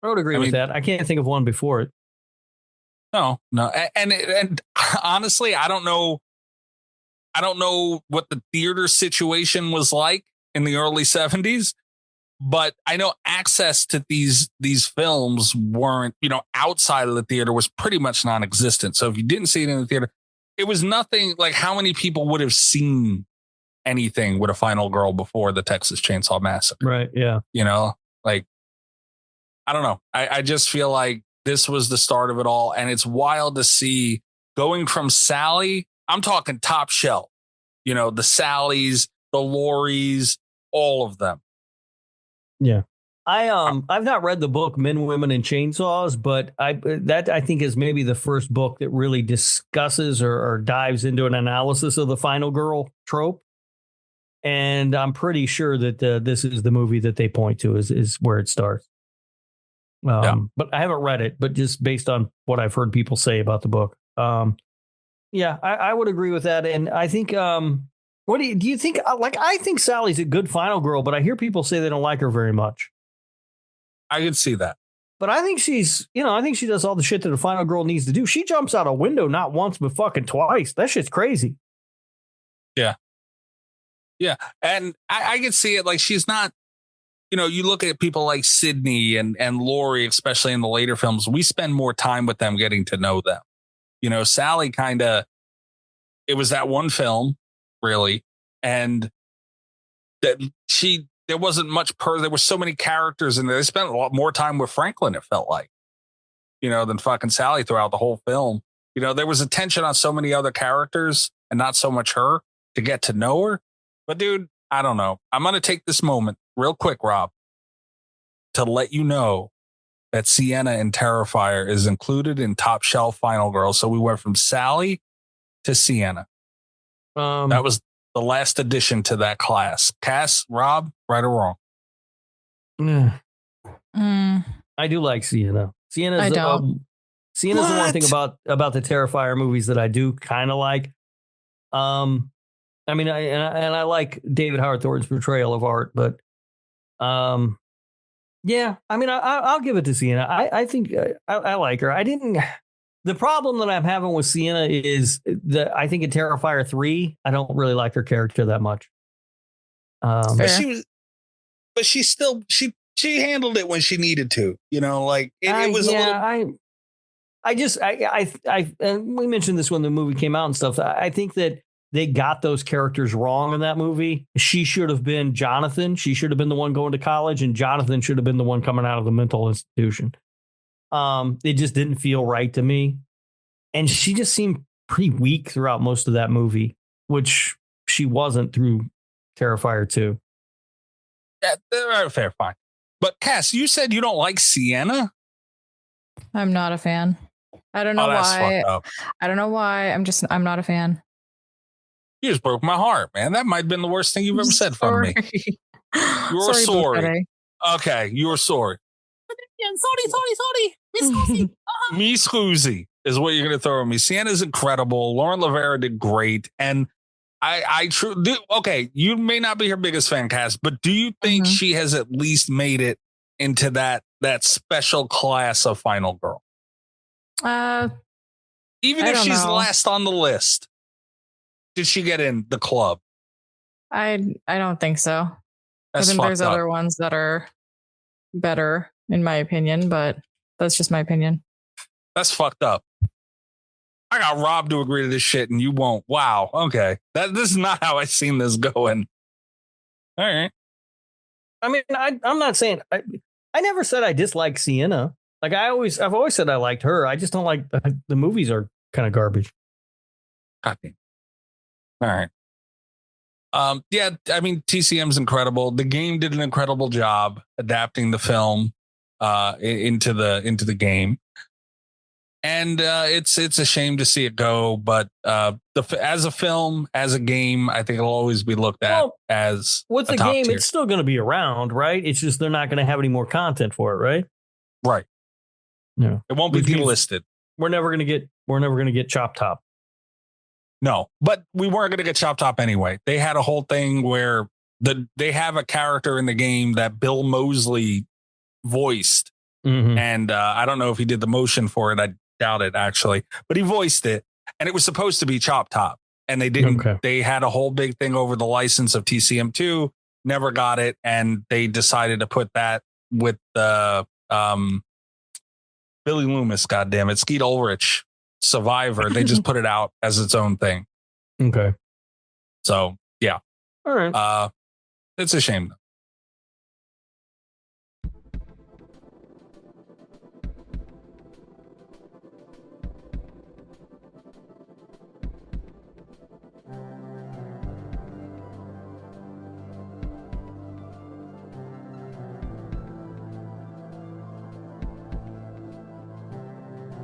I would agree with that. I can't think of one before it. No. And honestly, I don't know what the theater situation was like in the early 70s, but I know access to these films weren't, outside of the theater was pretty much non-existent. So if you didn't see it in the theater, it was nothing like how many people would have seen anything with a final girl before the Texas Chainsaw Massacre. Right. Yeah. I don't know. I just feel like this was the start of it all. And it's wild to see going from Sally, I'm talking top shelf, the Sallys, the Lauries, all of them. Yeah. I've not read the book Men, Women, and Chainsaws, but I think is maybe the first book that really discusses or dives into an analysis of the final girl trope. And I'm pretty sure that this is the movie that they point to is where it starts. But I haven't read it, but just based on what I've heard people say about the book. I would agree with that. And I think, what do you think? I think Sally's a good final girl, but I hear people say they don't like her very much. I can see that. But I think I think she does all the shit that a final girl needs to do. She jumps out a window not once, but fucking twice. That shit's crazy. Yeah. Yeah. And I can see it. Like, she's not, you look at people like Sydney and Laurie, especially in the later films, we spend more time with them getting to know them. Sally it was that one film, really. And that there wasn't much there were so many characters in there. They spent a lot more time with Franklin, it felt like, than fucking Sally throughout the whole film. There was attention on so many other characters and not so much her to get to know her. But dude, I don't know. I'm going to take this moment real quick, Rob, to let you know that Sienna in Terrifier is included in Top Shelf Final Girl. So we went from Sally to Sienna. That was the last addition to that class. Cass, Rob, right or wrong? I do like Sienna. Sienna's the one thing about the Terrifier movies that I do kind of like. I mean, I like David Howard Thornton's portrayal of Art, but yeah, I mean, I'll give it to Sienna. I think I like her. The problem that I'm having with Sienna is that I think in Terrifier 3, I don't really like her character that much. But she handled it when she needed to, it was a little. We mentioned this when the movie came out and stuff. I think that they got those characters wrong in that movie. She should have been Jonathan. She should have been the one going to college, and Jonathan should have been the one coming out of the mental institution. It just didn't feel right to me. And she just seemed pretty weak throughout most of that movie, which she wasn't through Terrifier 2. Yeah, fair, fine. But Cass, you said you don't like Sienna? I'm not a fan. I don't know why. I don't know why. I'm not a fan. You just broke my heart, man. That might have been the worst thing you've ever said from me. You're sorry. Okay, you're sorry. Sorry. Miss Scusi. Me Scusi is what you're going to throw at me. Sienna's incredible. Lauren Lavera did great. And okay, you may not be her biggest fan, Cass, but do you think she has at least made it into that special class of final girl? Even if she's last on the list, did she get in the club? I don't think so. That's I think there's fucked up. other ones that are better, in my opinion, but that's just my opinion. That's fucked up. I got Rob to agree to this shit and you won't. Wow. Okay. This is not how I seen this going. All right. I mean, I'm not saying I never said I dislike Sienna. Like I've always said I liked her. I just don't like the movies are kind of garbage. Copy. All right. Yeah, I mean, TCM's incredible. The game did an incredible job adapting the film into the game. And it's a shame to see it go, but as a film, as a game, I think it'll always be looked at as what's a a top game? tier. It's still going to be around, right? It's just they're not going to have any more content for it, right? Right. Yeah, it won't be delisted. We're never going to get Chop Top. No, but we weren't going to get Chop Top anyway. They had a whole thing where they have a character in the game that Bill Moseley voiced, and I don't know if he did the motion for it. I doubt it actually, but he voiced it, and it was supposed to be Chop Top, and they didn't. Okay. They had a whole big thing over the license of TCM2, never got it, and they decided to put that with the Billy Loomis. Goddamn it, Skeet Ulrich. Survivor. They just put it out as its own thing. Okay. So yeah. All right. It's a shame though.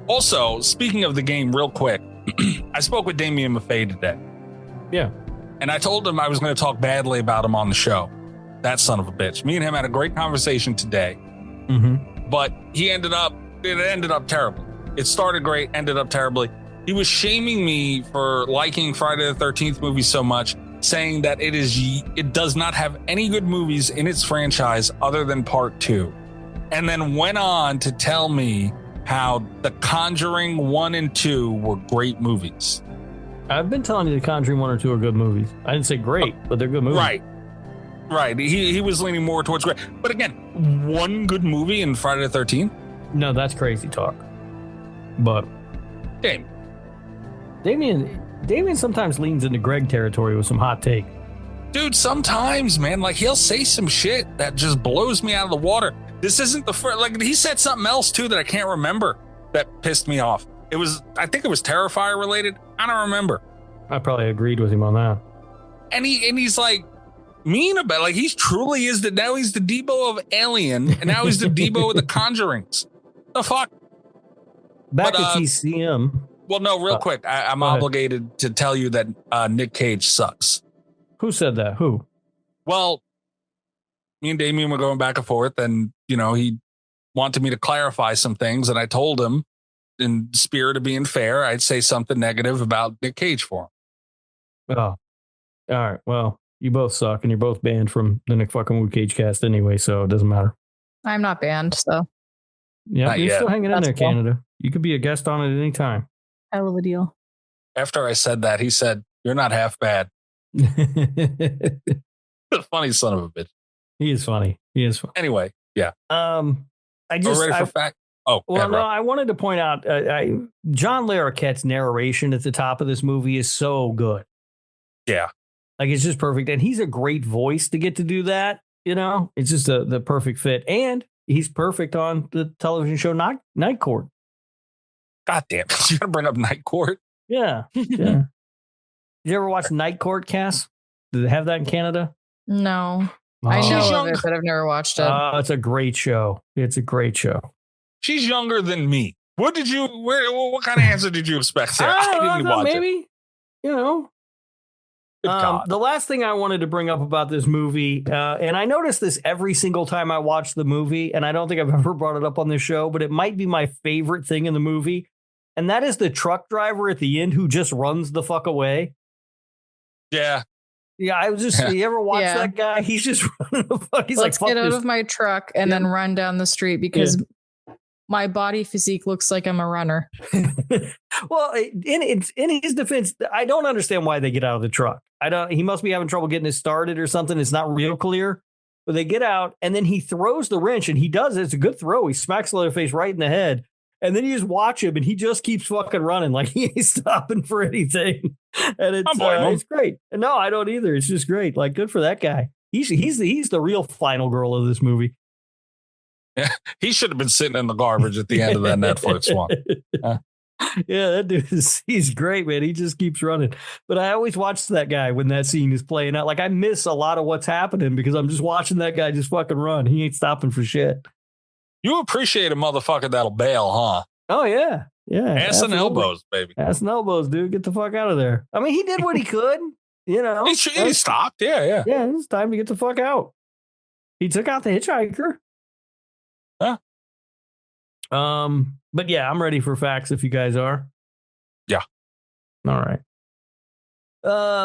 Also, speaking of the game real quick, I spoke with Damien Maffei today. Yeah. And I told him I was going to talk badly about him on the show. That son of a bitch. Me and him had a great conversation today. But it ended up terribly. It started great, ended up terribly. He was shaming me for liking Friday the 13th movies so much, saying that it does not have any good movies in its franchise other than Part 2. And then went on to tell me how The Conjuring 1 and 2 were great movies. I've been telling you The Conjuring 1 or 2 are good movies. I didn't say great, but they're good movies. Right. He was leaning more towards great. But again, one good movie in Friday the 13th? No, that's crazy talk. But Damien sometimes leans into Greg territory with some hot take. Dude, sometimes, man, like he'll say some shit that just blows me out of the water. This isn't the first, like he said something else too that I can't remember that pissed me off. I think it was Terrifier related. I don't remember. I probably agreed with him on that. And he's like mean about, like he truly is now he's the Debo of Alien, and now he's the Debo of the Conjurings. The fuck? Back to TCM. Well, no, real quick. I'm obligated to tell you that Nick Cage sucks. Who said that? Who? Well, me and Damien were going back and forth, and he wanted me to clarify some things, and I told him, in the spirit of being fair, I'd say something negative about Nick Cage for him. Oh, all right. Well, you both suck, and you're both banned from the Nick fucking Wu Cage cast anyway, so it doesn't matter. I'm not banned, so yeah, you're still hanging in there, cool. Canada. You could be a guest on it at any time. Hell of a deal. After I said that, he said, "You're not half bad." Funny son of a bitch. He is funny. Anyway, yeah. I just ready for fact. Oh, well, no. I wanted to point out John Larroquette's narration at the top of this movie is so good. Yeah. Like, it's just perfect. And he's a great voice to get to do that. You know, it's just the perfect fit. And he's perfect on the television show Night Court. God damn. You got to bring up Night Court? Yeah. Yeah. Did you ever watch Night Court, Cass? Did they have that in Canada? No. I know of it, but I've never watched it. It's a great show. It's a great show. She's younger than me. What kind of answer did you expect there? I didn't watch maybe, it. You know. The last thing I wanted to bring up about this movie, and I notice this every single time I watch the movie, and I don't think I've ever brought it up on this show, but it might be my favorite thing in the movie, and that is the truck driver at the end who just runs the fuck away. Yeah. Yeah, I was just, you ever watch that guy? He's just running the fuck. He's Let's like, get out of my truck and then run down the street because my body physique looks like I'm a runner. Well, in his defense, I don't understand why they get out of the truck. He must be having trouble getting it started or something. It's not real clear. But they get out and then he throws the wrench and he does it. It's a good throw. He smacks Leatherface right in the head. And then you just watch him and he just keeps fucking running like he ain't stopping for anything. And it's great. And no, I don't either. It's just great. Like, good for that guy. He's the real final girl of this movie. Yeah, he should have been sitting in the garbage at the end of that Netflix one. Yeah, that dude he's great, man. He just keeps running. But I always watch that guy when that scene is playing out. Like, I miss a lot of what's happening because I'm just watching that guy just fucking run. He ain't stopping for shit. You appreciate a motherfucker that'll bail, huh? Oh, yeah. Yeah. Ass and elbows, baby. Ass and elbows, dude. Get the fuck out of there. I mean, he did what he could, you know. He stopped. Yeah. Yeah, it's time to get the fuck out. He took out the hitchhiker. Huh? But yeah, I'm ready for facts if you guys are. Yeah. All right.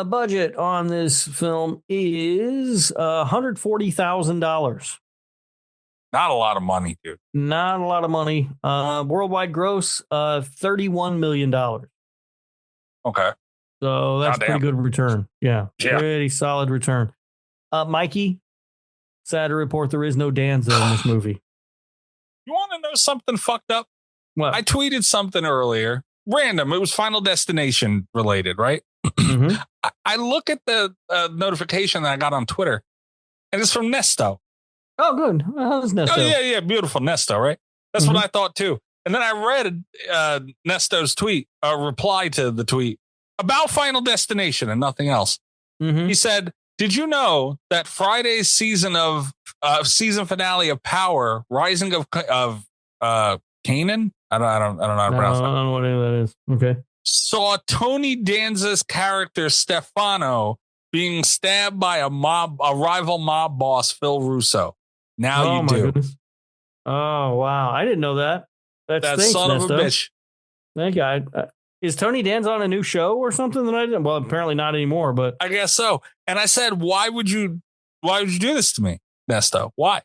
Budget on this film is $140,000. Not a lot of money, dude. Not a lot of money. Worldwide gross, $31 million. Okay. So that's a pretty good return. Yeah. Pretty solid return. Mikey, sad to report there is no Danza in this movie. You want to know something fucked up? What? I tweeted something earlier. Random. It was Final Destination related, right? Mm-hmm. I look at the notification that I got on Twitter, and it's from Nesto. Oh, good. How's Nesto? Oh, yeah. Beautiful Nesto, right? That's what I thought, too. And then I read Nesto's reply to the tweet about Final Destination and nothing else. Mm-hmm. He said, did you know that Friday's season finale of Power, Rising of Kanan? I don't know how to pronounce that. I don't know what any of that is. Okay. Saw Tony Danza's character Stefano being stabbed by a rival mob boss, Phil Russo. Now you do. Goodness. Oh, wow. I didn't know that. That son of a bitch. Thank God. Is Tony Danza on a new show or something that I didn't? Well, apparently not anymore, but I guess so. And I said, why would you do this to me, Nesto? Why?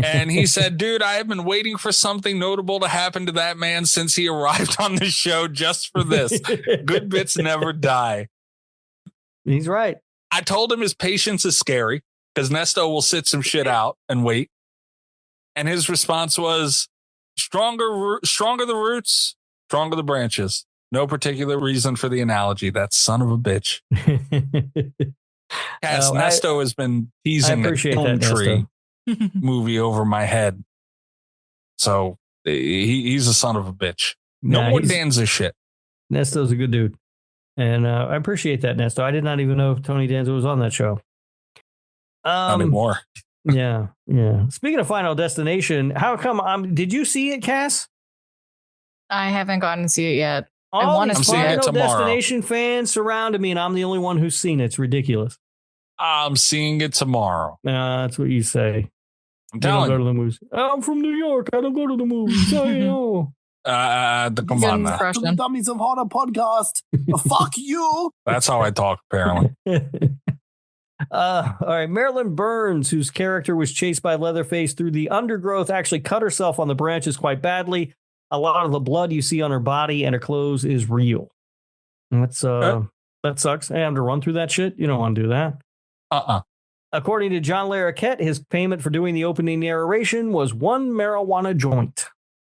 And he said, dude, I have been waiting for something notable to happen to that man since he arrived on the show just for this. Good bits never die. He's right. I told him his patience is scary because Nesto will sit some shit out and wait. And his response was, stronger the roots, stronger the branches. No particular reason for the analogy. That son of a bitch. Yes, Nesto has been teasing a Elm Tree movie over my head. So he's a son of a bitch. No more Danza shit. Nesto's a good dude. And I appreciate that, Nesto. I did not even know Tony Danza was on that show. Not anymore. Yeah. Speaking of Final Destination, how come? Did you see it, Cass? I haven't gotten to see it yet. I All want these to see it Final tomorrow. Destination fans surrounded me, and I'm the only one who's seen it. It's ridiculous. I'm seeing it tomorrow. That's what you say. I'm telling you. you. Go to the movies. I'm from New York. I don't go to the movies. Come on now. The Dummies of Horror podcast. Fuck you. That's how I talk, apparently. All right. Marilyn Burns, whose character was chased by Leatherface through the undergrowth, actually cut herself on the branches quite badly. A lot of the blood you see on her body and her clothes is real. And that sucks. Hey, I have to run through that shit. You don't want to do that. According to John EyeRChris, his payment for doing the opening narration was 1 marijuana joint.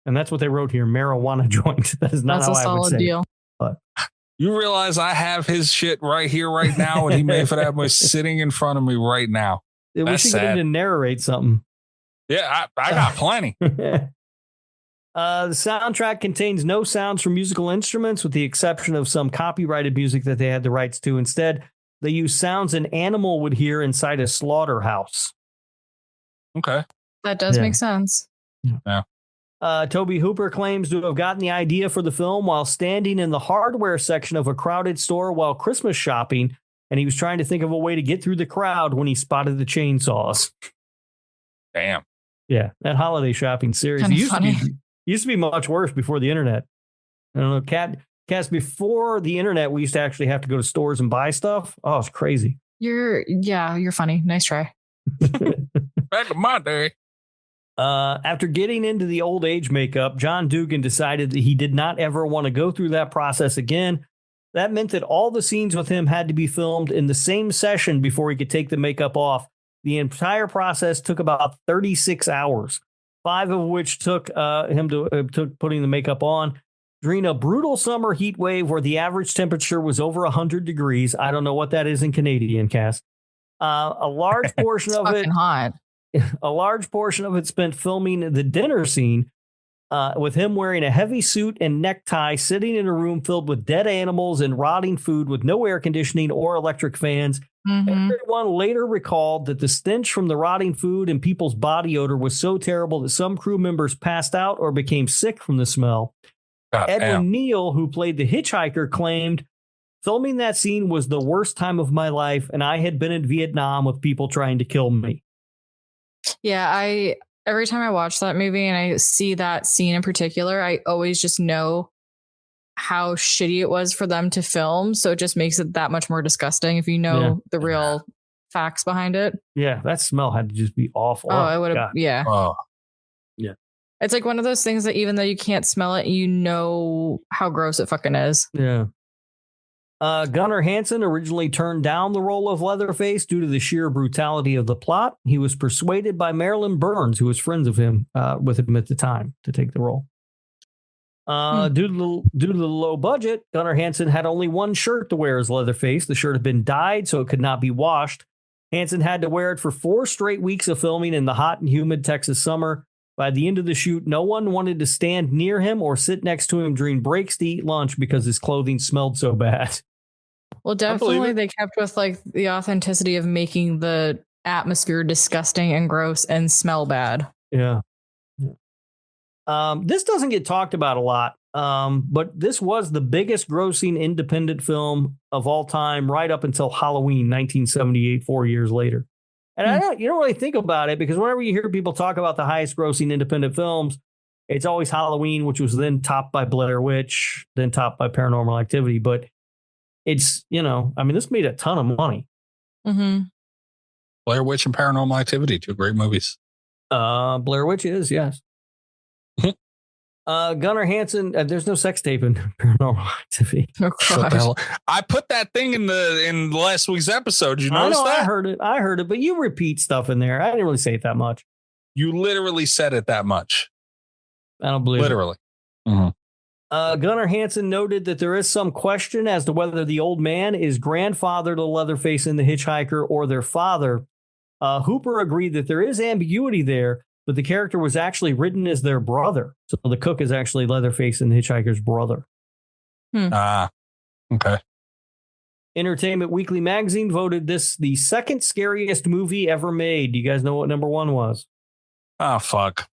And that's what they wrote here, marijuana joint. That is not how I would say. That's a solid deal. But You realize I have his shit right here, right now, and he made for that much sitting in front of me right now. We should get him to narrate something. Yeah, I got plenty. The soundtrack contains no sounds from musical instruments, with the exception of some copyrighted music that they had the rights to. Instead, they use sounds an animal would hear inside a slaughterhouse. Okay. That does make sense. Yeah. Tobe Hooper claims to have gotten the idea for the film while standing in the hardware section of a crowded store while Christmas shopping, and he was trying to think of a way to get through the crowd when he spotted the chainsaws. Damn. Yeah, that holiday shopping series used to be much worse before the internet. I don't know, Cass, before the internet, we used to actually have to go to stores and buy stuff. Oh, it's crazy. You're funny. Nice try. Back in my day. After getting into the old age makeup, John Dugan decided that he did not ever want to go through that process again. That meant that all the scenes with him had to be filmed in the same session before he could take the makeup off. The entire process took about 36 hours, 5 of which took took putting the makeup on. During a brutal summer heat wave where the average temperature was over 100 degrees. I don't know what that is in Canadian, Cass. A large portion of it hot. A large portion of it spent filming the dinner scene with him wearing a heavy suit and necktie, sitting in a room filled with dead animals and rotting food with no air conditioning or electric fans. Mm-hmm. Everyone later recalled that the stench from the rotting food and people's body odor was so terrible that some crew members passed out or became sick from the smell. Edwin Neal, who played the hitchhiker, claimed, "Filming that scene was the worst time of my life, and I had been in Vietnam with people trying to kill me." Yeah, every time I watch that movie and I see that scene in particular, I always just know how shitty it was for them to film. So it just makes it that much more disgusting if you know the real facts behind it. Yeah, that smell had to just be awful. Oh, it would have. Yeah. Oh. Yeah. It's like one of those things that even though you can't smell it, you know how gross it fucking is. Yeah. Gunnar Hansen originally turned down the role of Leatherface due to the sheer brutality of the plot. He was persuaded by Marilyn Burns, who was friends with him at the time, to take the role. Due to the low budget, Gunnar Hansen had only one shirt to wear as Leatherface. The shirt had been dyed, so it could not be washed. Hansen had to wear it for 4 straight weeks of filming in the hot and humid Texas summer. By the end of the shoot, no one wanted to stand near him or sit next to him during breaks to eat lunch because his clothing smelled so bad. Well, definitely they kept with like the authenticity of making the atmosphere disgusting and gross and smell bad. Yeah. This doesn't get talked about a lot, but this was the biggest grossing independent film of all time right up until Halloween 1978, 4 years later. And you don't really think about it because whenever you hear people talk about the highest grossing independent films, it's always Halloween, which was then topped by Blair Witch, then topped by Paranormal Activity. But it's, this made a ton of money. Mm-hmm. Blair Witch and Paranormal Activity, 2 great movies. Blair Witch is, yes. Gunnar Hansen, there's no sex tape in Paranormal Activity. Oh, I put that thing in last week's episode. You notice that? I heard it, but you repeat stuff in there. I didn't really say it that much. You literally said it that much. I don't believe literally. it. Mm-hmm. Gunnar Hansen noted that there is some question as to whether the old man is grandfather to Leatherface and the hitchhiker or their father. Hooper agreed that there is ambiguity there, but the character was actually written as their brother. So the cook is actually Leatherface and the hitchhiker's brother. Okay. Entertainment Weekly magazine voted this the second scariest movie ever made. Do you guys know what number 1 was? Oh, fuck.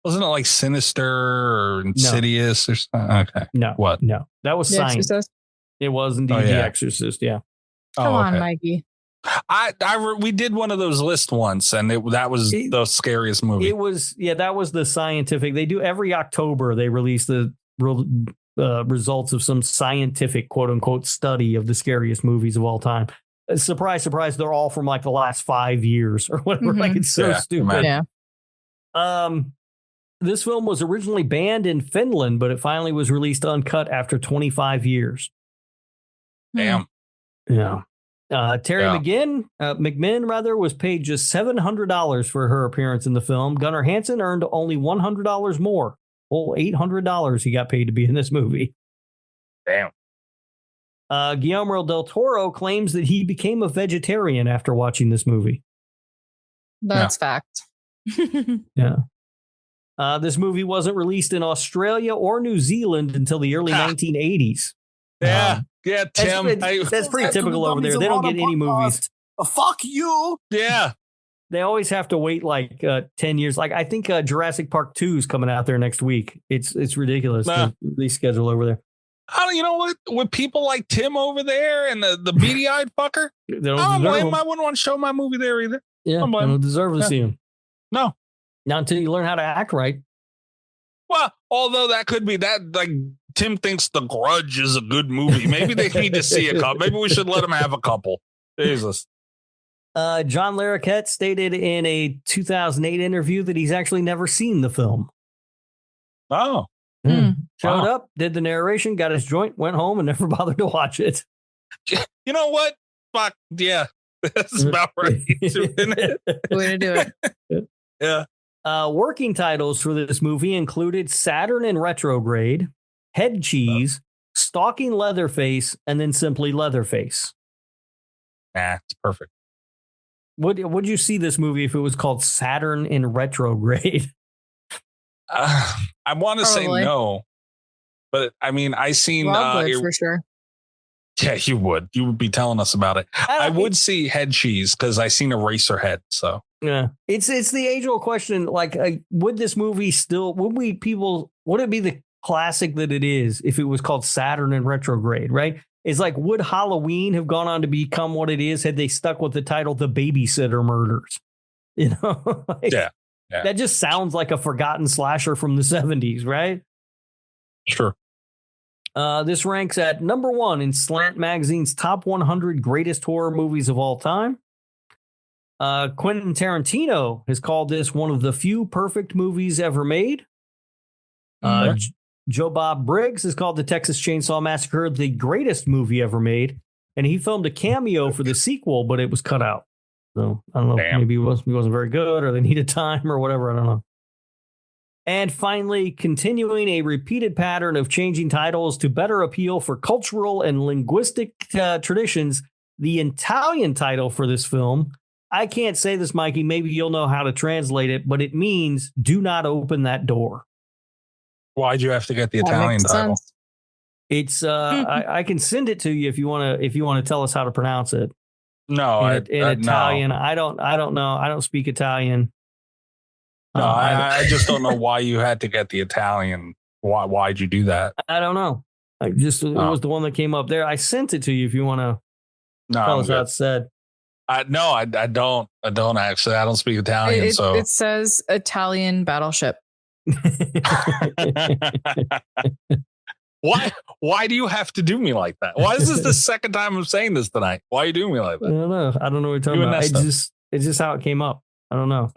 Wasn't it like Sinister or Insidious or something? Okay. No. What? No. That was Science. Exorcist? It was indeed The Exorcist, yeah. Come on, Mikey. We did one of those lists once, and that was the scariest movie. It was, that was the scientific. They do every October, they release the results of some scientific, quote unquote, study of the scariest movies of all time. Surprise, surprise, they're all from like the last 5 years or whatever. Mm-hmm. Like, it's so stupid. Yeah. This film was originally banned in Finland, but it finally was released uncut after 25 years. Damn. Yeah. Terry McMinn was paid just $700 for her appearance in the film. Gunnar Hansen earned only $100 more. Whole $800 he got paid to be in this movie. Damn. Guillermo del Toro claims that he became a vegetarian after watching this movie. That's fact. Yeah. This movie wasn't released in Australia or New Zealand until the early 1980s. Yeah. Tim. That's pretty typical over there. They don't get any movies. Fuck you. Yeah. They always have to wait like 10 years. Like I think Jurassic Park 2 is coming out there next week. It's ridiculous. The release schedule over there. You know what? With people like Tim over there and the beady-eyed fucker, I don't blame him. I wouldn't want to show my movie there either. Yeah, I don't deserve to see him. No. Not until you learn how to act right. Well, although that could be that, like Tim thinks The Grudge is a good movie. Maybe they need to see a couple. Maybe we should let him have a couple. Jesus. John Larroquette stated in a 2008 interview that he's actually never seen the film. Oh. Showed up, did the narration, got his joint, went home, and never bothered to watch it. You know what? Fuck, yeah. That's about right. Way to do it. Yeah. Working titles for this movie included Saturn in Retrograde, Head Cheese, Stalking Leatherface, and then simply Leatherface. It's perfect. Would you see this movie if it was called Saturn in Retrograde? I want to say no, but I mean, I seen for sure. Yeah, you would. You would be telling us about it. I would see Head Cheese because I seen Eraserhead. So yeah, it's the age-old question. Like, would this movie still? Would it be the classic that it is if it was called Saturn in Retrograde? Right? It's like, would Halloween have gone on to become what it is had they stuck with the title "The Babysitter Murders"? You know? Yeah. That just sounds like a forgotten slasher from the 70s, right? Sure. This ranks at number 1 in Slant Magazine's top 100 greatest horror movies of all time. Quentin Tarantino has called this one of the few perfect movies ever made. Joe Bob Briggs has called the Texas Chain Saw Massacre the greatest movie ever made. And he filmed a cameo for the sequel, but it was cut out. So I don't know, maybe he wasn't very good or they needed time or whatever. I don't know. And finally, continuing a repeated pattern of changing titles to better appeal for cultural and linguistic traditions, the Italian title for this film, I can't say this, Mikey, maybe you'll know how to translate it, but it means "do not open that door." Why'd you have to get the Italian title? Sense. It's I can send it to you if you want to tell us how to pronounce it. No, in Italian. No. I don't know. I don't speak Italian. No, I just don't know why you had to get the Italian. Why'd you do that? I don't know. It was the one that came up there. I sent it to you if you want to tell us how it's said. I don't actually. I don't speak Italian. It says Italian battleship. Why do you have to do me like that? Why is this the second time I'm saying this tonight? Why are you doing me like that? I don't know what you're talking about. It's just how it came up. I don't know.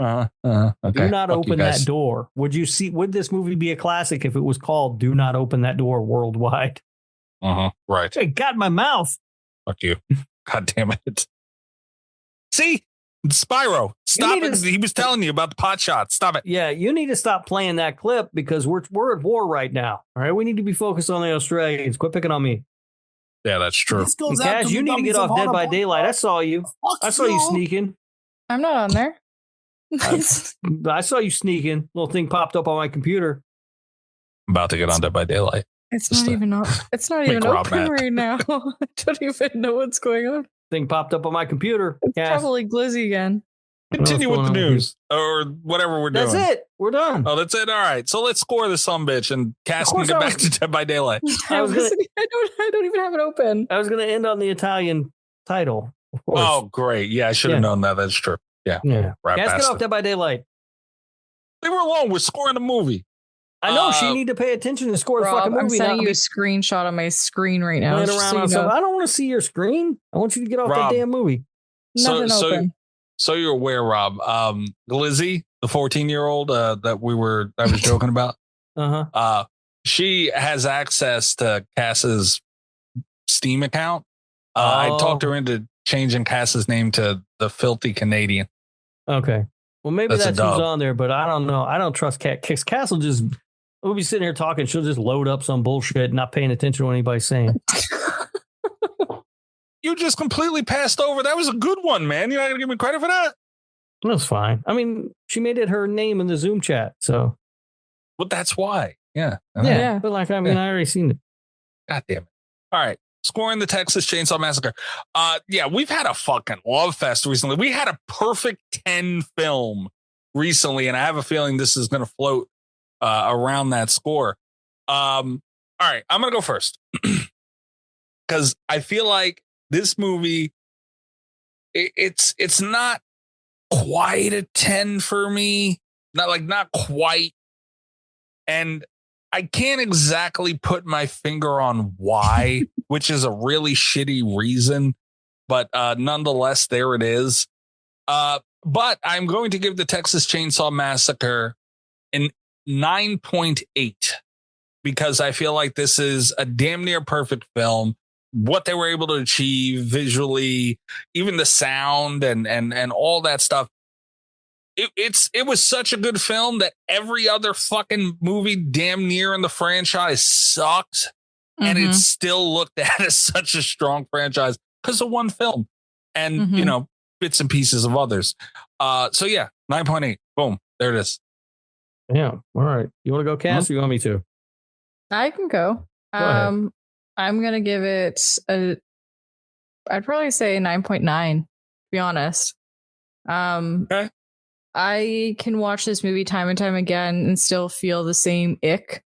Okay. Do not open that door. Would this movie be a classic if it was called "Do Not Open That Door" worldwide? Right. Hey, got my mouth. Fuck you. God damn it. See? Spyro, stop it. He was telling you about the pot shot. Stop it. Yeah, you need to stop playing that clip because we're at war right now. All right, we need to be focused on the Australians. Quit picking on me. Yeah, that's true. Cash, you need to get off Dead by Daylight. I saw you. I saw you sneaking. I'm not on there. I saw you sneaking. Little thing popped up on my computer. I'm about to get on Dead by Daylight. It's not even open right now. I don't even know what's going on. Thing popped up on my computer. It's probably Glizzy again. Continue with the news or whatever we're doing. That's it. We're done. Oh, that's it. All right. So let's score this sumbitch and Cass can get back to Dead by Daylight. I don't even have it open. I was going to end on the Italian title. Oh, great. Yeah, I should have known that. That's true. Yeah. Cass, get off Dead by Daylight. Leave her alone. We're scoring the movie. I know she need to pay attention to score the fucking movie. I'm sending you a screenshot on my screen right now. I don't want to see your screen. I want you to get off that damn movie. Nothing open. So you're aware, Rob, Glizzy, the 14-year-old that I was joking about. She has access to Cass's Steam account. I talked her into changing Cass's name to the Filthy Canadian. Okay. Well, maybe that's who's on there, but I don't know. I don't trust Cass. Cass will just, we'll be sitting here talking. She'll just load up some bullshit, not paying attention to what anybody's saying. you just completely passed over. That was a good one, man. You're not going to give me credit for that? That's fine. I mean, she made it her name in the Zoom chat, so. But that's why. Yeah. Yeah. But like, I mean, I already seen it. God damn it. All right. Scoring the Texas Chain Saw Massacre. Yeah, we've had a fucking love fest recently. We had a perfect 10 film recently, and I have a feeling this is going to float around that score. All right, I'm going to go first because I feel like this movie, it's not quite a 10 for me. Not quite. And I can't exactly put my finger on why, which is a really shitty reason, but nonetheless, there it is. But I'm going to give the Texas Chainsaw Massacre an 9.8 because I feel like this is a damn near perfect film. What they were able to achieve visually, even the sound and all that stuff. It was such a good film that every other fucking movie damn near in the franchise sucked. And it's still looked at as such a strong franchise because of one film and, you know, bits and pieces of others. So yeah, 9.8. Boom. There it is. Yeah. All right. You want to go, Cass, or you want me to? I can go. Ahead. I'm going to give it I'd probably say 9.9, to be honest. Okay. I can watch this movie time and time again and still feel the same ick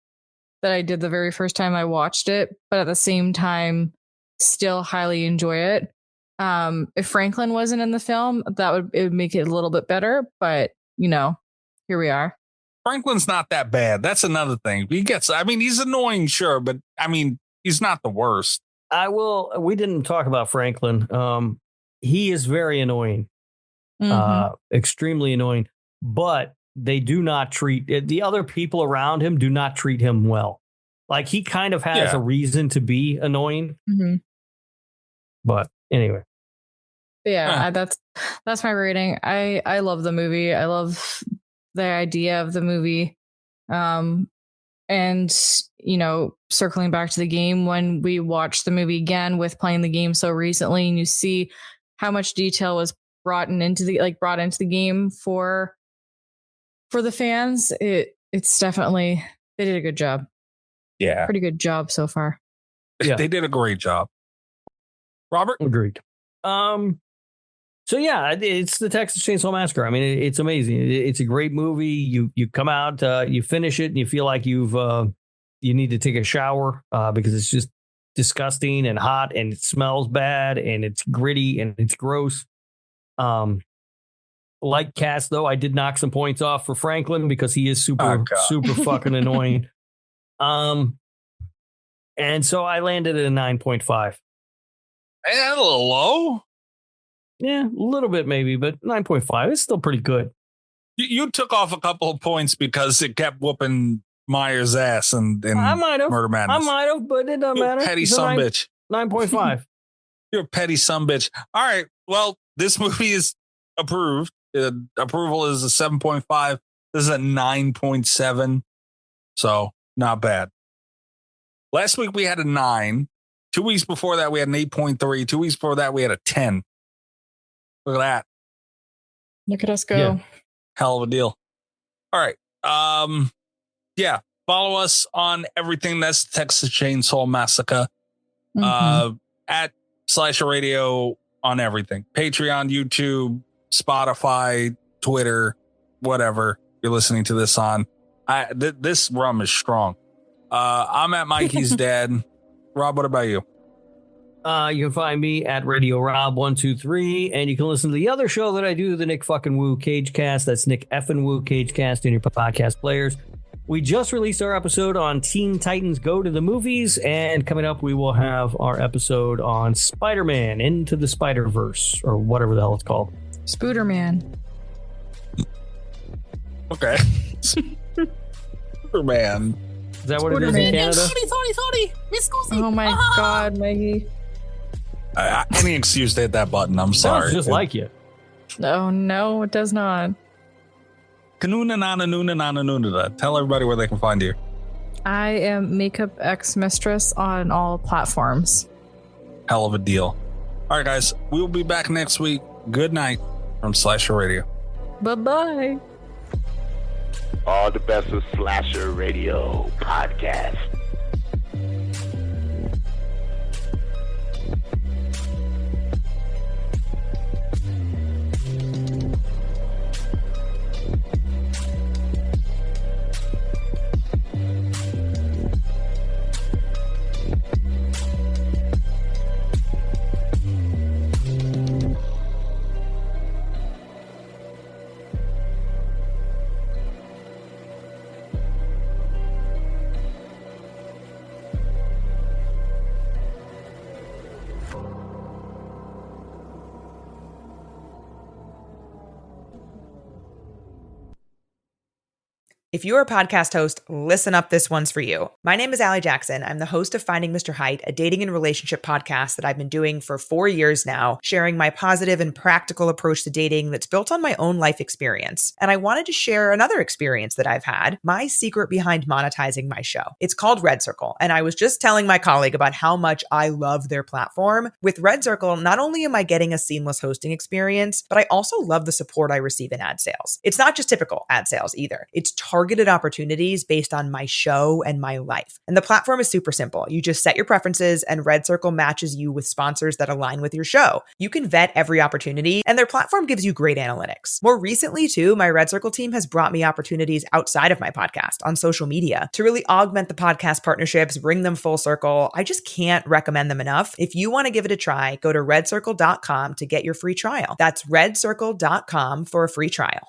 that I did the very first time I watched it, but at the same time, still highly enjoy it. If Franklin wasn't in the film, it would make it a little bit better, but you know, here we are. Franklin's not that bad. That's another thing. He's annoying, sure, but I mean, he's not the worst. We didn't talk about Franklin. He is very annoying. Extremely annoying, but they do not treat the other people around him do not treat him well. Like he kind of has a reason to be annoying. But anyway. Yeah, that's my rating. I love the movie. I love the idea of the movie. And you know, circling back to the game, when we watched the movie again with playing the game so recently, and you see how much detail was brought into the game for the fans, it's definitely, they did a good job. Yeah, pretty good job so far. Yeah, they did a great job. Robert, agreed. So yeah, it's the Texas Chainsaw Massacre. I mean, it's amazing. It's a great movie. You come out, you finish it, and you feel like you need to take a shower because it's just disgusting and hot, and it smells bad, and it's gritty, and it's gross. Like Cass, though, I did knock some points off for Franklin because he is super fucking annoying. And so I landed at a 9.5. A little low. Yeah, a little bit maybe, but 9.5 is still pretty good. You took off a couple of points because it kept whooping Myers' ass and I might have. Murder Madness. I might have, but it doesn't matter. Petty sumbitch. 9.5. You're a petty sumbitch. All right. Well, this movie is approved. Approval is a 7.5. This is a 9.7. So not bad. Last week we had a 9. 2 weeks before that we had an 8.3. 2 weeks before that we had a 10. Look at that. Look at us go. Yeah. Hell of a deal. All right. Yeah. Follow us on everything that's Texas Chainsaw Massacre. At Slasher Radio on everything. Patreon, YouTube, Spotify, Twitter, whatever you're listening to this on. This rum is strong. I'm at Mikey's Dad. Rob, what about you? You can find me at Radio Rob 123, and you can listen to the other show that I do, the Nick fucking Woo Cagecast. That's Nick effing Woo Cagecast in your podcast players. We just released our episode on Teen Titans Go to the Movies, and coming up, we will have our episode on Spider-Man Into the Spider-Verse, or whatever the hell it's called. Spooderman. Okay. Spooderman. Is that what it is in Canada? Sorry. Oh my God, Maggie. Any excuse to hit that button. I'm sorry. Sounds just like you. Oh, no, it does not. Tell everybody where they can find you. I am Makeup Ex Mistress on all platforms. Hell of a deal. All right, guys, we'll be back next week. Good night from Slasher Radio. Bye-bye. All the best with Slasher Radio podcast. If you're a podcast host, listen up, this one's for you. My name is Allie Jackson. I'm the host of Finding Mr. Height, a dating and relationship podcast that I've been doing for 4 years now, sharing my positive and practical approach to dating that's built on my own life experience. And I wanted to share another experience that I've had, my secret behind monetizing my show. It's called Red Circle, and I was just telling my colleague about how much I love their platform. With Red Circle, not only am I getting a seamless hosting experience, but I also love the support I receive in ad sales. It's not just typical ad sales either. It's targeted opportunities based on my show and my life. And the platform is super simple. You just set your preferences and Red Circle matches you with sponsors that align with your show. You can vet every opportunity and their platform gives you great analytics. More recently too, my Red Circle team has brought me opportunities outside of my podcast on social media to really augment the podcast partnerships, bring them full circle. I just can't recommend them enough. If you want to give it a try, go to redcircle.com to get your free trial. That's redcircle.com for a free trial.